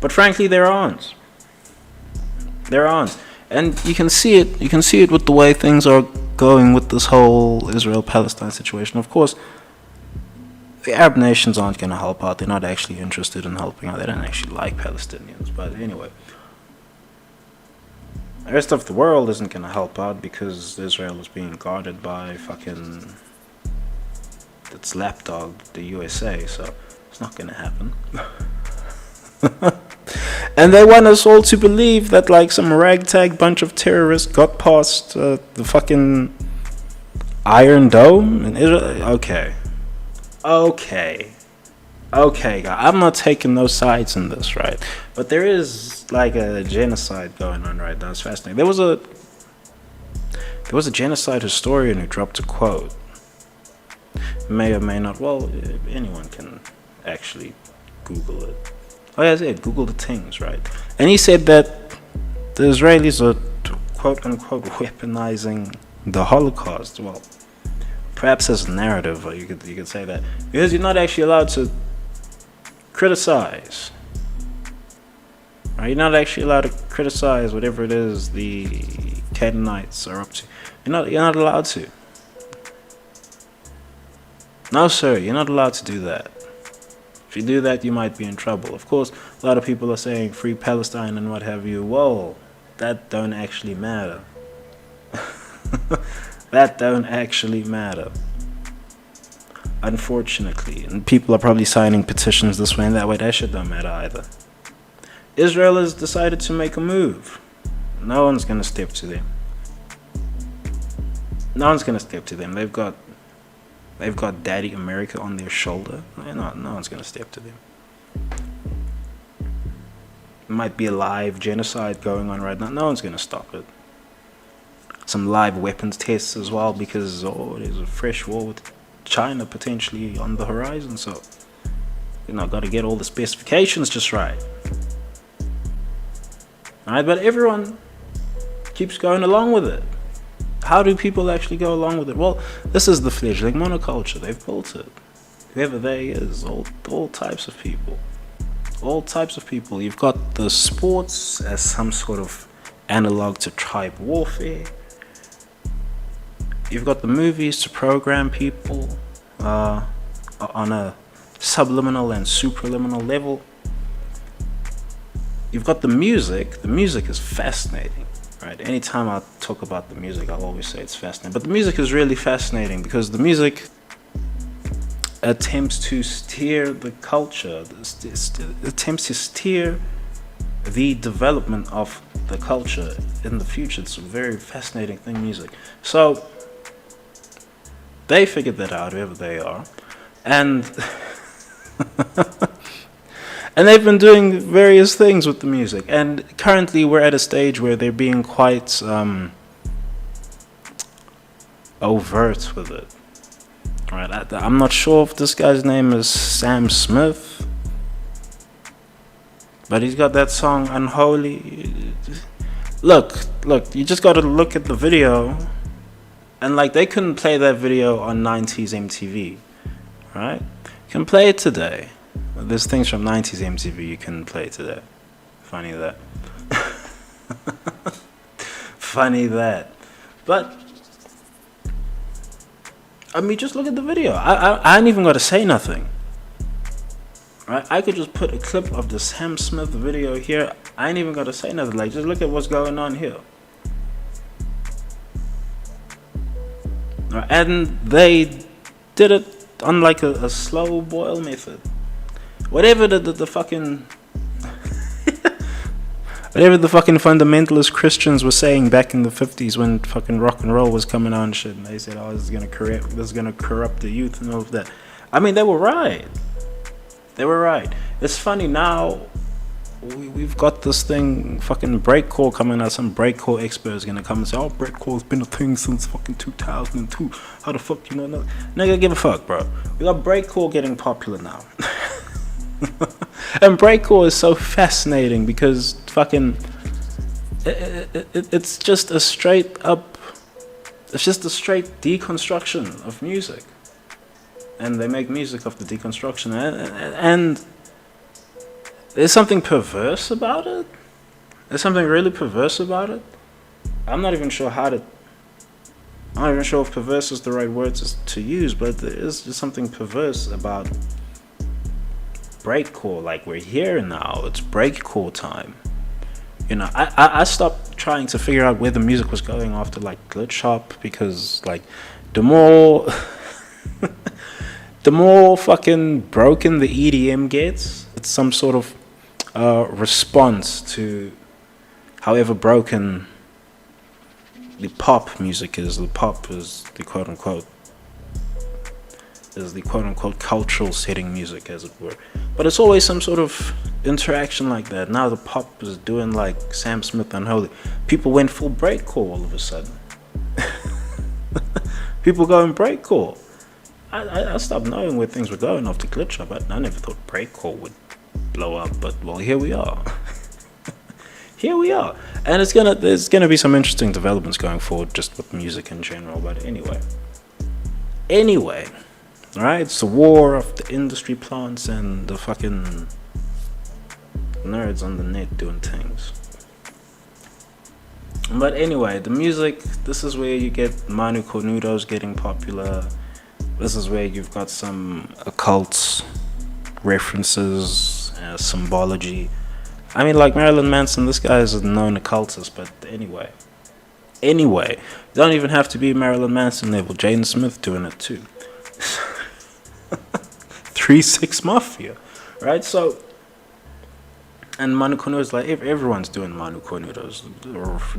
But frankly, there aren't. There aren't. And you can see it. You can see it with the way things are going with this whole Israel-Palestine situation. Of course, the Arab nations aren't going to help out. They're not actually interested in helping out. They don't actually like Palestinians. But anyway, the rest of the world isn't going to help out because Israel is being guarded by fucking its lapdog, the USA. So it's not going to happen. And they want us all to believe that like some ragtag bunch of terrorists got past the fucking Iron Dome in Israel. Okay, guys. I'm not taking no sides in this, right? But there is like a genocide going on right now. It's fascinating. There was a genocide historian who dropped a quote. May or may not. Well, anyone can actually Google it. Oh yeah, I Google the things, right? And he said that the Israelis are quote unquote weaponizing the Holocaust. Well, perhaps as a narrative, or you could say that, because you're not actually allowed to criticize. Right? You're not actually allowed to criticize whatever it is the Canaanites are up to. You're not allowed to. No, sir, you're not allowed to do that. If you do that, you might be in trouble. Of course, a lot of people are saying free Palestine and what have you. Whoa, that don't actually matter. That don't actually matter. Unfortunately. And people are probably signing petitions this way and that way. That shit don't matter either. Israel has decided to make a move. No one's going to step to them. No one's going to step to them. They've got Daddy America on their shoulder. No one's going to step to them. There might be a live genocide going on right now. No one's going to stop it. Some live weapons tests as well, because there's a fresh war with China potentially on the horizon. So, got to get all the specifications just right. Alright, but everyone keeps going along with it. How do people actually go along with it? Well, this is the Fledgling Mono-Culture. They've built it. Whoever they is, all types of people. All types of people. You've got the sports as some sort of analog to tribe warfare. You've got the movies to program people on a subliminal and supraliminal level. You've got the music. The music is fascinating, right? Anytime I talk about the music, I'll always say it's fascinating. But the music is really fascinating because the music attempts to steer the culture, attempts to steer the development of the culture in the future. It's a very fascinating thing, music. So they figured that out, whoever they are, and and they've been doing various things with the music. And currently, we're at a stage where they're being quite overt with it. Right? I'm not sure if this guy's name is Sam Smith, but he's got that song Unholy. Look, you just got to look at the video, and like they couldn't play that video on 90s MTV, right? You can play it today. There's things from 90s MTV you can play today. Funny that. Funny that. But I mean, just look at the video. I ain't even got to say nothing. Right? I could just put a clip of the Sam Smith video here. I ain't even got to say nothing. Like, just look at what's going on here. Right? And they did it on like a slow boil method. Whatever the fucking whatever the fucking fundamentalist Christians were saying back in the 50s when fucking rock and roll was coming on and shit, and they said, oh, this is gonna corrupt the youth and all of that. I mean, they were right. They were right. It's funny now, we've got this thing, fucking breakcore coming out. Some breakcore expert is gonna come and say, oh, breakcore's been a thing since fucking 2002. How the fuck you know? Nigga, give a fuck, bro. We got breakcore getting popular now. And breakcore is so fascinating because fucking it's just a straight deconstruction of music, and they make music of the deconstruction, and there's something perverse about it. There's something really perverse about it. I'm not even sure if perverse is the right word to use, but there is just something perverse about breakcore. Like, we're here now, it's breakcore time. You know, I stopped trying to figure out where the music was going after like Glitch Hop, because like the more the more fucking broken the EDM gets, it's some sort of response to however broken the pop music is. The pop is the quote unquote cultural setting music, as it were. But it's always some sort of interaction like that. Now the pop is doing like Sam Smith Unholy. People went full breakcore all of a sudden. People going breakcore. I stopped knowing where things were going after Glitch Up. I never thought breakcore would blow up, but well, here we are. Here we are. And there's gonna be some interesting developments going forward just with music in general. But anyway. Alright, it's the war of the industry plants and the fucking nerds on the net doing things. But anyway, the music, this is where you get Manu Cornudos getting popular. This is where you've got some occult references, symbology. I mean, like Marilyn Manson, this guy is a known occultist, but anyway. You don't even have to be Marilyn Manson level. Jaden Smith doing it too. 3-6 Mafia, right? So, and Manu Cornudos, like everyone's doing Manu Cornudos,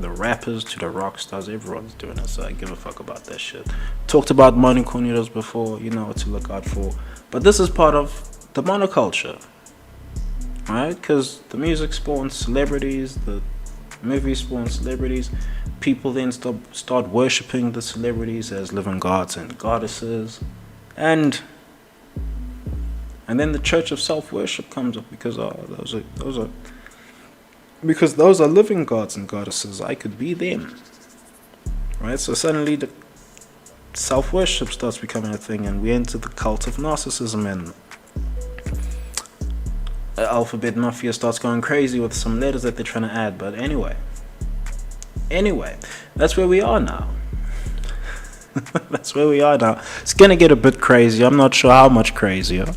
the rappers to the rock stars, everyone's doing it. So I give a fuck about that shit. Talked about Manu Cornudos before, you know what to look out for. But this is part of the monoculture, right? Because the music spawns celebrities, the movies spawn celebrities. People then start worshipping the celebrities as living gods and goddesses, and then the church of self-worship comes up because those are living gods and goddesses. I could be them, right? So suddenly the self-worship starts becoming a thing, and we enter the cult of narcissism, and Alphabet Mafia starts going crazy with some letters that they're trying to add. But anyway, that's where we are now. That's where we are now. It's gonna get a bit crazy. I'm not sure how much crazier.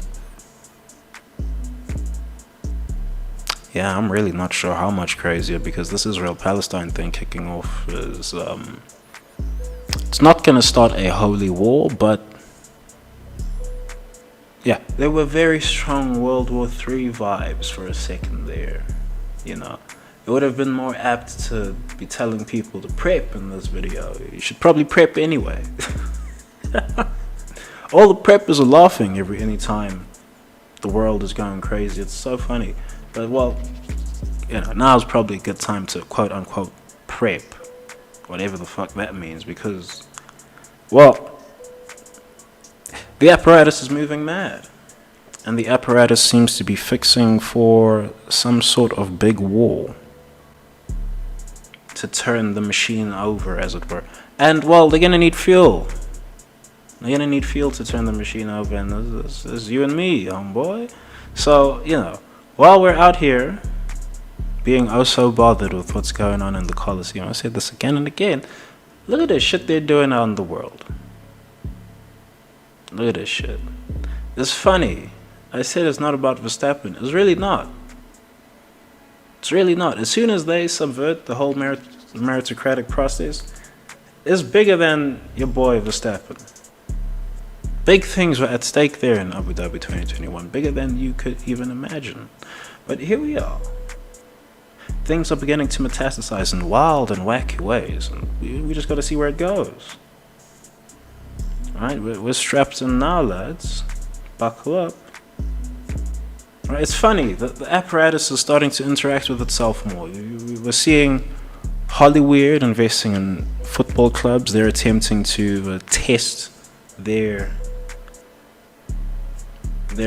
yeah, I'm really not sure how much crazier, because this Israel-Palestine thing kicking off is, it's not going to start a holy war, but yeah, there were very strong World War III vibes for a second there, you know. It would have been more apt to be telling people to prep in this video. You should probably prep anyway. All the preppers are laughing any time the world is going crazy. It's so funny. But, well, you know, now's probably a good time to quote-unquote prep, whatever the fuck that means, because, well, the apparatus is moving mad. And the apparatus seems to be fixing for some sort of big war to turn the machine over, as it were. And, well, they're gonna need fuel. They're gonna need fuel to turn the machine over, and this is you and me, homeboy. So, you know, while we're out here being oh so bothered with what's going on in the Colosseum, I said this again and again, look at this shit they're doing out in the world. Look at this shit. It's funny. I said it's not about Verstappen. It's really not. It's really not. As soon as they subvert the whole meritocratic process, it's bigger than your boy Verstappen. Big things were at stake there in Abu Dhabi 2021, bigger than you could even imagine. But here we are. Things are beginning to metastasize in wild and wacky ways, and we just got to see where it goes. Alright, we're strapped in now, lads. Buckle up. Right, it's funny, the apparatus is starting to interact with itself more. We're seeing Hollywood investing in football clubs. They're attempting to test their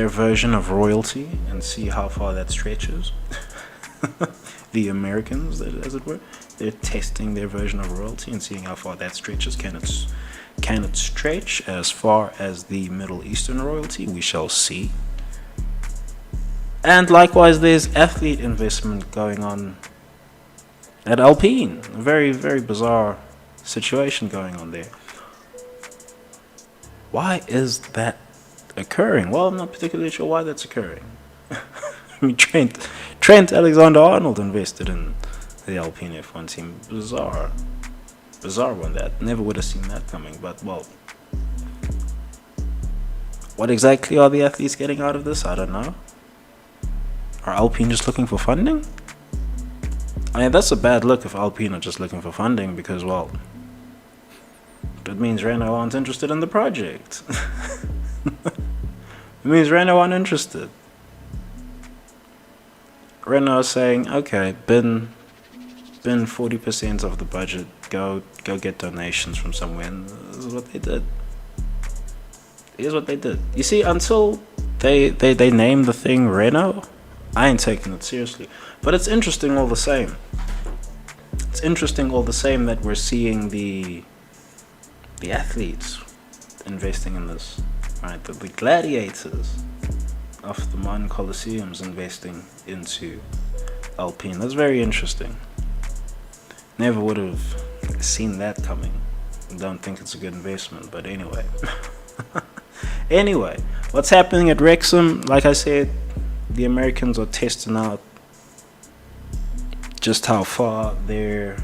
version of royalty and see how far that stretches. The Americans, as it were, they're testing their version of royalty and seeing how far that stretches. Can it stretch as far as the Middle Eastern royalty? We shall see. And likewise, there's athlete investment going on at Alpine. A very, very bizarre situation going on there. Why is that occurring? Well, I'm not particularly sure why that's occurring. I mean, Trent Alexander-Arnold invested in the Alpine F1 team. Bizarre one. That never would have seen that coming. But, well, what exactly are the athletes getting out of this? I don't know. Are Alpine just looking for funding? I mean, that's a bad look if Alpine are just looking for funding, because, well, it means Renault aren't interested in the project. It means Renault aren't interested. Renault saying, okay, bin 40% of the budget, go get donations from somewhere, and this is what they did. Here's what they did. You see, until they name the thing Renault, I ain't taking it seriously. But it's interesting all the same. It's interesting all the same that we're seeing the athletes investing in this. Right? The gladiators of the modern Colosseums investing into Alpine. That's very interesting. Never would have seen that coming. Don't think it's a good investment, but anyway. Anyway, what's happening at Wrexham? Like I said, the Americans are testing out just how far their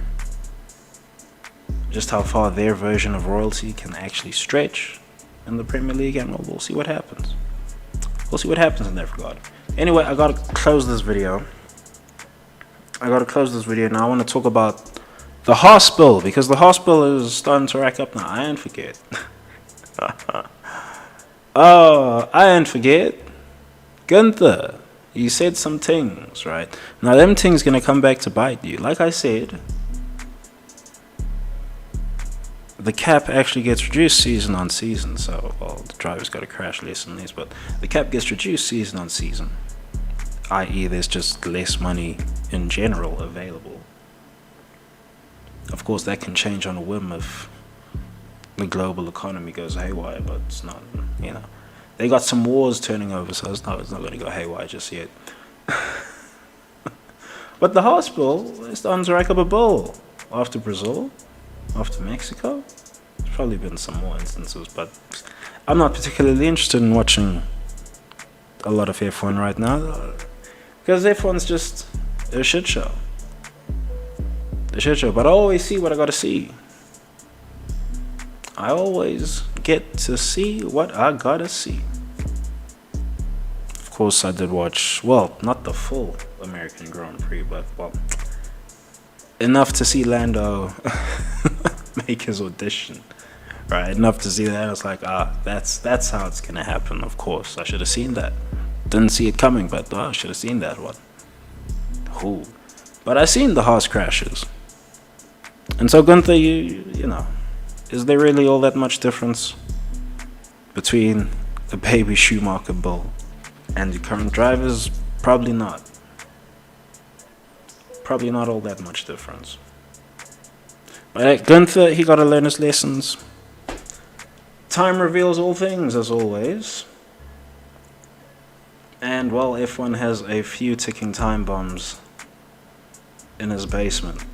version of royalty can actually stretch in the Premier League, and we'll see what happens. We'll see what happens in that regard. Anyway, I gotta close this video. Now I want to talk about the Haas bill, because the Haas bill is starting to rack up now. I ain't forget. Oh, I ain't forget. Gunther, you said some things, right? Now them things gonna come back to bite you. Like I said, the cap actually gets reduced season on season. So, well, the drivers got to crash less and less, but the cap gets reduced season on season. I.e., there's just less money in general available. Of course, that can change on a whim if the global economy goes haywire, but it's not, you know. They got some wars turning over, so it's not going to go haywire just yet. But the Haas bill is starting to rack up a bill. After Brazil, after Mexico, there's probably been some more instances, but I'm not particularly interested in watching a lot of F1 right now. Because F1's just a shit show. A shit show. But I always see what I gotta see. I always get to see what I gotta see. Of course, I did watch, well, not the full American Grand Prix, but, well, enough to see Lando make his audition. Right, enough to see that. I was like, that's how it's gonna happen. Of course, I should have seen that. Didn't see it coming, but I should have seen that one. Who? But I seen the Haas crashes. And so Gunther, you know, is there really all that much difference between a baby Schumacher bull and your current drivers? Probably not. Probably not all that much difference. But Gunther, he got to learn his lessons. Time reveals all things, as always. And, well, F1 has a few ticking time bombs in his basement.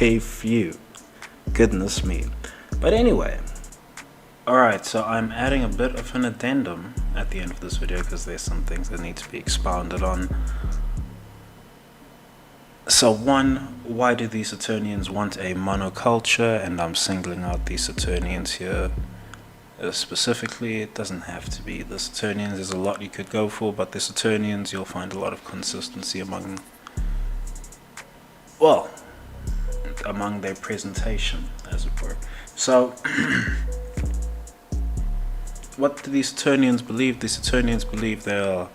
A few. Goodness me. But anyway. Alright, so I'm adding a bit of an addendum at the end of this video because there's some things that need to be expounded on. So one, why do the Saturnians want a monoculture? And I'm singling out the Saturnians here specifically. It doesn't have to be the Saturnians. There's a lot you could go for, but the Saturnians, you'll find a lot of consistency among, well, among their presentation, as it were. So, what do the Saturnians believe? The Saturnians believe they are,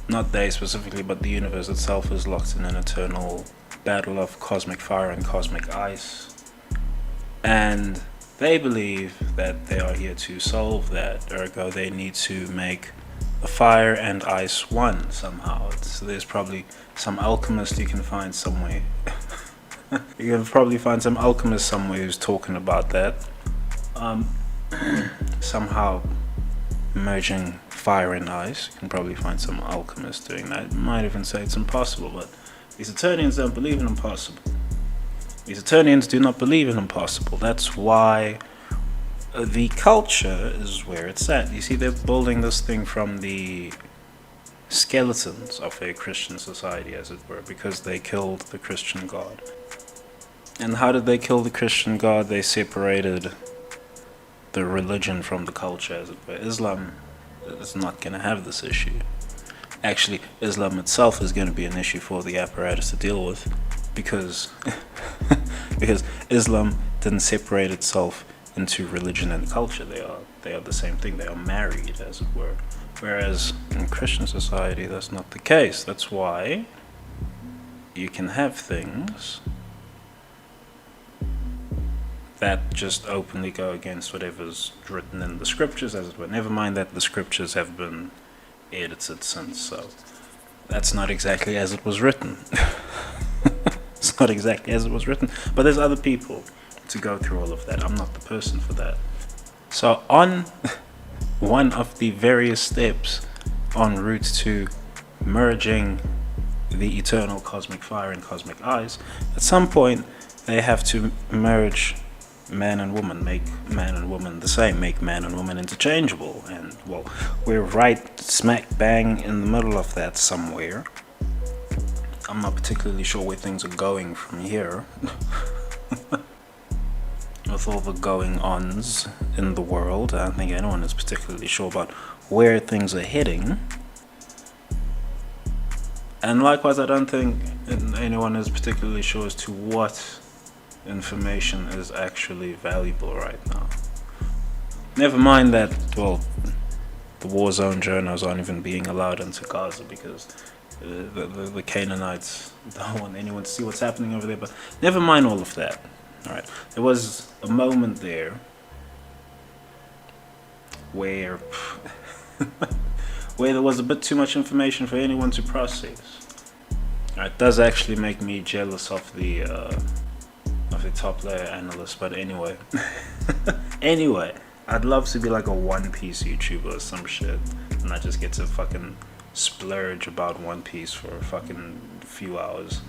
not they specifically, but the universe itself is locked in an eternal battle of cosmic fire and cosmic ice. And they believe that they are here to solve that. Ergo, they need to make the fire and ice one somehow. So there's probably some alchemist you can find somewhere. You can probably find some alchemist somewhere who's talking about that. Somehow merging fire and ice. You can probably find some alchemist doing that. You might even say it's impossible, but the Saturnians don't believe in impossible. The Saturnians do not believe in impossible. That's why the culture is where it's at. You see, they're building this thing from the skeletons of a Christian society, as it were, because they killed the Christian God. And how did they kill the Christian God? They separated the religion from the culture, as it were. Islam is not going to have this issue. Actually, Islam itself is going to be an issue for the apparatus to deal with, because because Islam didn't separate itself into religion and culture. They are the same thing. They are married, as it were. Whereas in Christian society, that's not the case. That's why you can have things that just openly go against whatever's written in the scriptures, as it were. Never mind that the scriptures have been edited since, so that's not exactly as it was written. It's not exactly as it was written, but there's other people to go through all of that. I'm not the person for that. So on one of the various steps en route to merging the eternal cosmic fire and cosmic ice, at some point they have to merge man and woman, make man and woman the same, make man and woman interchangeable. And, well, we're right smack bang in the middle of that somewhere. I'm not particularly sure where things are going from here. With all the going-ons in the world, I don't think anyone is particularly sure about where things are heading. And likewise, I don't think anyone is particularly sure as to what information is actually valuable right now. Never mind that, well, the war zone journals aren't even being allowed into Gaza because the Canaanites don't want anyone to see what's happening over there. But never mind all of that. All right, there was a moment there where where there was a bit too much information for anyone to process. It does actually make me jealous of the top layer analyst, but anyway. Anyway, I'd love to be like a One Piece YouTuber or some shit, and I just get to fucking splurge about One Piece for a fucking few hours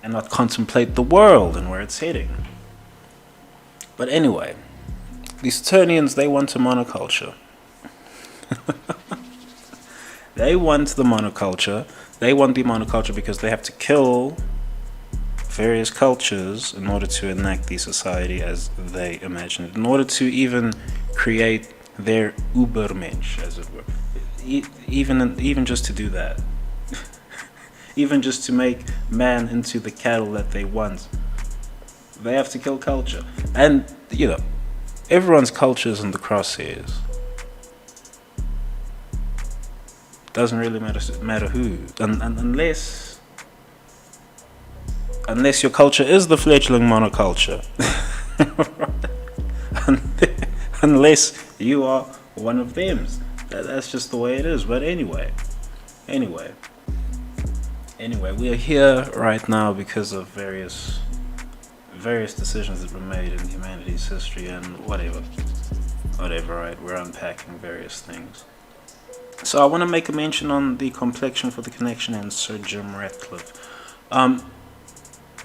and not contemplate the world and where it's heading. But anyway, these Saturnians, they want a monoculture. They want the monoculture. They want the monoculture because they have to kill various cultures in order to enact the society as they imagine it, in order to even create their Ubermensch, as it were. Even just to do that. Even just to make man into the cattle that they want. They have to kill culture. And, everyone's culture is in the crosshairs. Doesn't really matter who. Unless your culture is the fledgling mono-culture. Unless you are one of them. That's just the way it is. But anyway, we are here right now because of various decisions that were made in humanity's history and whatever, right? We're unpacking various things. So I want to make a mention on the complexion for the connection and Sir Jim Ratcliffe.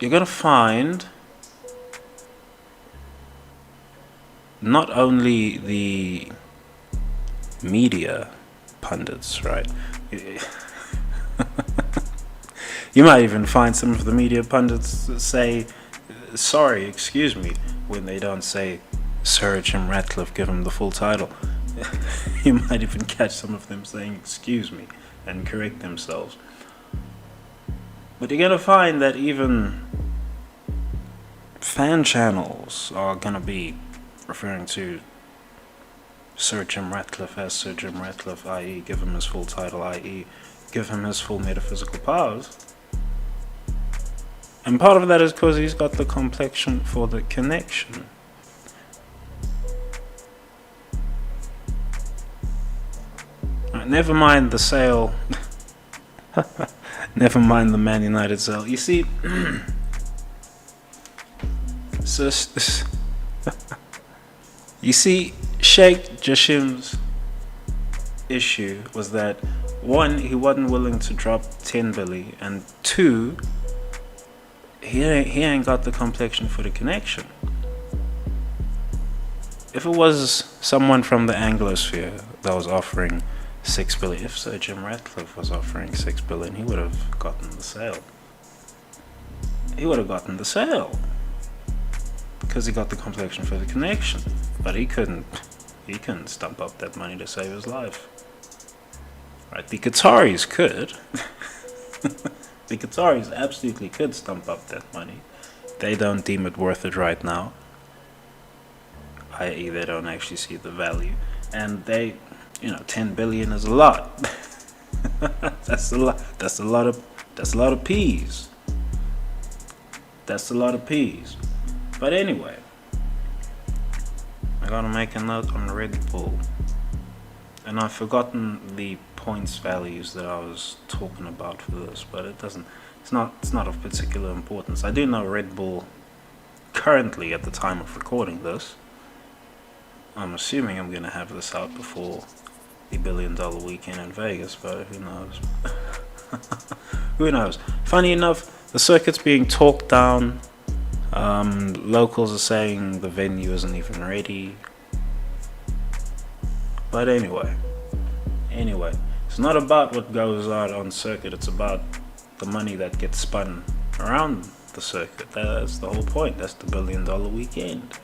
You're going to find not only the media pundits, right? You might even find some of the media pundits say, sorry, excuse me, when they don't say Sir Jim Ratcliffe, give him the full title. You might even catch some of them saying excuse me and correct themselves. But you're going to find that even fan channels are going to be referring to Sir Jim Ratcliffe as Sir Jim Ratcliffe, i.e. give him his full title, i.e. give him his full metaphysical powers. And part of that is because he's got the complexion for the connection. Never mind the sale. Never mind the Man Utd sale. You see, you see, Sheikh Jashim's issue was that, one, he wasn't willing to drop 10 billy, and two, he ain't got the complexion for the connection. If it was someone from the Anglosphere that was offering 6 billion, if Sir Jim Ratcliffe was offering 6 billion, he would have gotten the sale. Because he got the complexion for the connection. But he couldn't stump up that money to save his life. Right, the Qataris could. The Qataris absolutely could stump up that money. They don't deem it worth it right now. I.e. they don't actually see the value. And 10 billion is a lot. That's a lot of peas. But anyway, I gotta make a note on Red Bull. And I've forgotten the points values that I was talking about for this, but it's not of particular importance. I do know Red Bull currently, at the time of recording this, I'm assuming I'm gonna have this out before the $1 billion weekend in Vegas, but who knows? Who knows? Funny enough, the circuit's being talked down. Locals are saying the venue isn't even ready. But anyway, it's not about what goes on circuit, it's about the money that gets spun around the circuit. That's the whole point. That's the $1 billion weekend.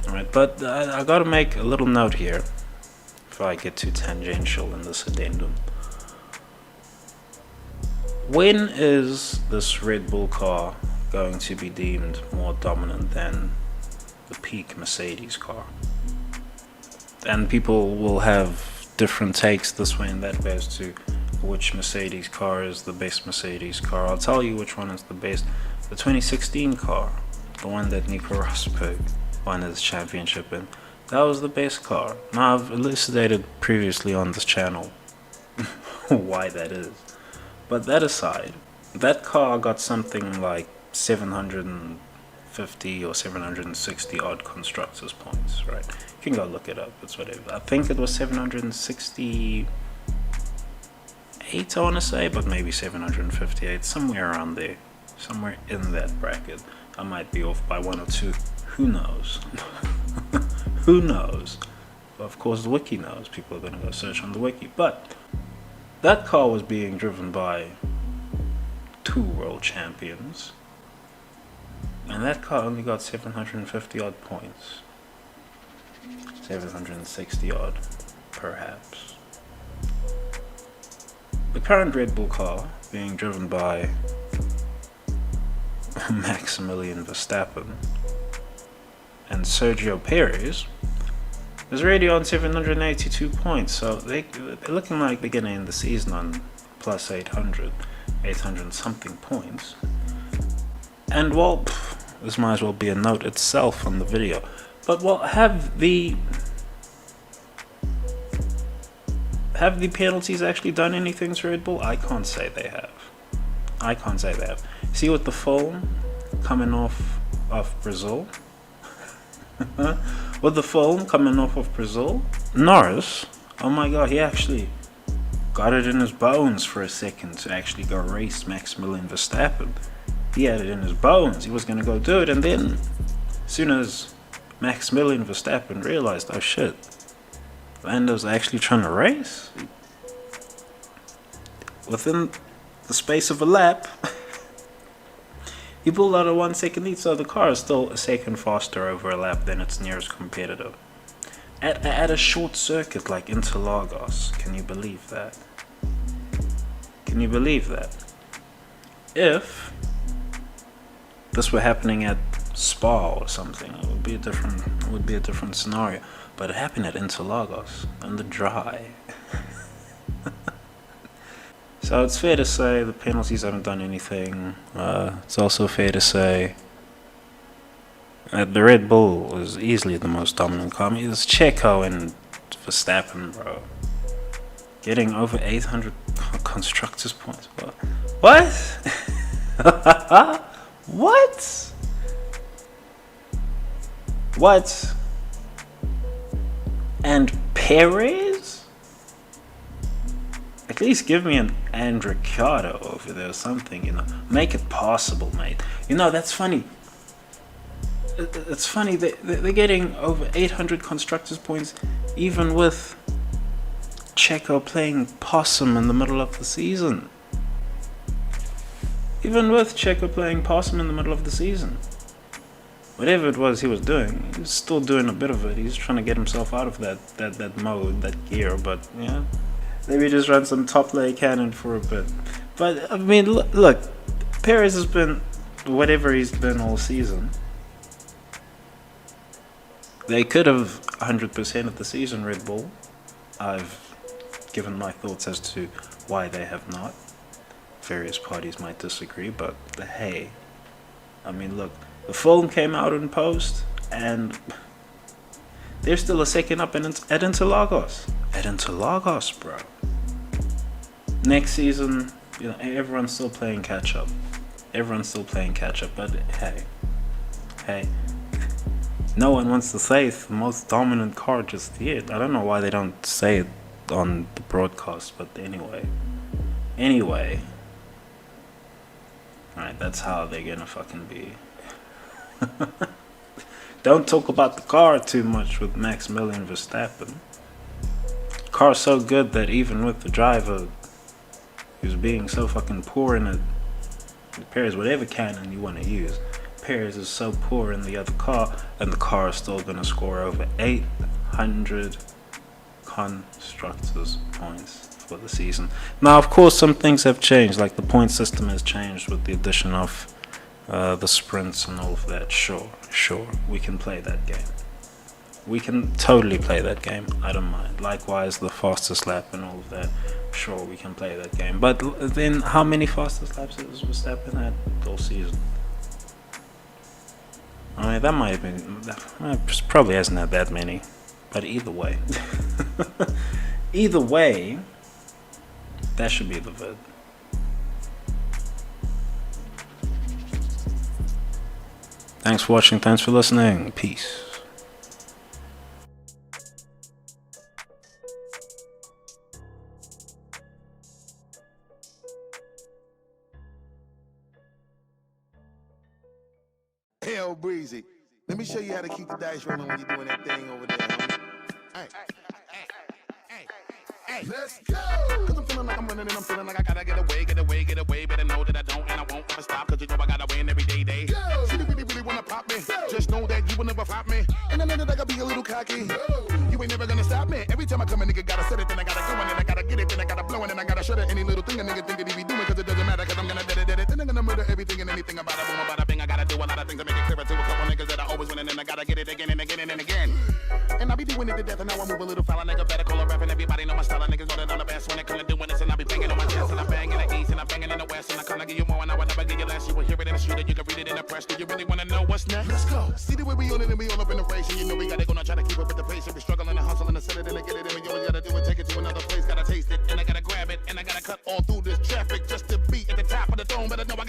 Alright, but I gotta make a little note here before I get too tangential in this addendum. When is this Red Bull car going to be deemed more dominant than the peak Mercedes car? And people will have different takes this way and that way as to which Mercedes car is the best Mercedes car. I'll tell you which one is the best. The 2016 car, the one that Nico Rosberg won his championship in, that was the best car. Now, I've elucidated previously on this channel why that is. But that aside, that car got something like 750 or 760 odd constructors points, right? You can go look it up, it's whatever. I think it was 768, I want to say, but maybe 758, somewhere around there, somewhere in that bracket. I might be off by 1 or 2, who knows? Who knows? of course, the wiki knows. People are going to go search on the wiki. But that car was being driven by 2 world champions. And that car only got 750 odd points. 760 odd, perhaps. The current Red Bull car, being driven by Maximilian Verstappen and Sergio Perez, is already on 782 points. So they're looking like they're getting in the season on plus 800 something points. And well, this might as well be a note itself on the video. But well, have the penalties actually done anything to Red Bull? I can't say they have. See, with the foam coming off of Brazil, Norris, oh my god, he actually got it in his bones for a second to actually go race Maximilian Verstappen. He had it in his bones. He was going to go do it, and then as soon as Maximilian Verstappen realized, oh shit, Lando's actually trying to race, within the space of a lap, he pulled out a 1 second lead, so the car is still a second faster over a lap than its nearest competitor. At a short circuit like Interlagos, can you believe that? If this were happening at Spa or something, it would be a different scenario. But it happened at Interlagos on the dry. So it's fair to say the penalties haven't done anything. It's also fair to say that the Red Bull is easily the most dominant car. I mean, it's Checo and Verstappen, bro, getting over 800 constructors points. What? What? And Perez? At least give me an Ricciardo over there or something, Make it possible, mate. That's funny. It's funny, they're getting over 800 constructors points even with Checo playing possum in the middle of the season. Whatever it was he was doing, he was still doing a bit of it. He's trying to get himself out of that mode, that gear, but yeah. Maybe just run some top lay cannon for a bit. But, I mean, look, Perez has been whatever he's been all season. They could have 100% of the season, Red Bull. I've given my thoughts as to why they have not. Various parties might disagree, but hey, I mean, look, the film came out in post, and they're still a second up at Interlagos. At Interlagos, bro. Next season, everyone's still playing catch up. But hey, no one wants to say it's the most dominant car just yet. I don't know why they don't say it on the broadcast, but anyway. Alright, that's how they're gonna fucking be. Don't talk about the car too much with Maximilian Verstappen. Car's so good that even with the driver who's being so fucking poor in it, Perez, whatever cannon you want to use, Perez is so poor in the other car, and the car is still gonna score over 800 constructors points for the season. Now, of course, some things have changed, like the point system has changed with the addition of the sprints and all of that. Sure, we can play that game. We can totally play that game. I don't mind. Likewise, the fastest lap and all of that. Sure, we can play that game. But then, how many fastest laps has Verstappen had all season? I mean, that might have been. Probably hasn't had that many. But either way, that should be the vid. Thanks for watching. Thanks for listening. Peace. Hell breezy. Let me show you how to keep the dice rolling when you're doing that thing over there, homie. Let's go! Cause I'm feeling like I'm running and I'm feeling like I gotta get away. Better know that I don't and I won't ever stop. Cause you know I gotta win every day. Go! See, you really wanna pop me. Go! Just know that you will never flop me. And I know that I gotta be a little cocky. Go! You ain't never gonna stop me. Every time I come, a nigga gotta set it, then I gotta go, and then I gotta get it, then I gotta blow, and then I gotta shut it. Any little thing a nigga think that he be doing, cause it doesn't matter, cause I'm gonna dead it. Then I'm gonna murder everything and anything about it. Boom, about a bing. I gotta do a lot of things to make it clearer to a couple niggas that I always win, and then I gotta get it again and again and again. And I be doing it to death, and now I move a little foul. Nigga better call a rap, and everybody know my style. Niggas know that I'm the best when it comes to doing this, and I be banging on my chest, and I bang in the east, and I banging in the west, and I kinda give you more, and I will never give you less. You will hear it in the street, and you can read it in the press. Do you really wanna know what's next? Let's go. See the way we on it, and we all up in the race, and you know we gotta go now, try to keep up with the pace, and we struggling and hustling and set it and get it, and we always gotta do it, take it to another place, gotta taste it, and I gotta grab it, and I gotta cut all through this traffic just to be at the top of the dome. But I know I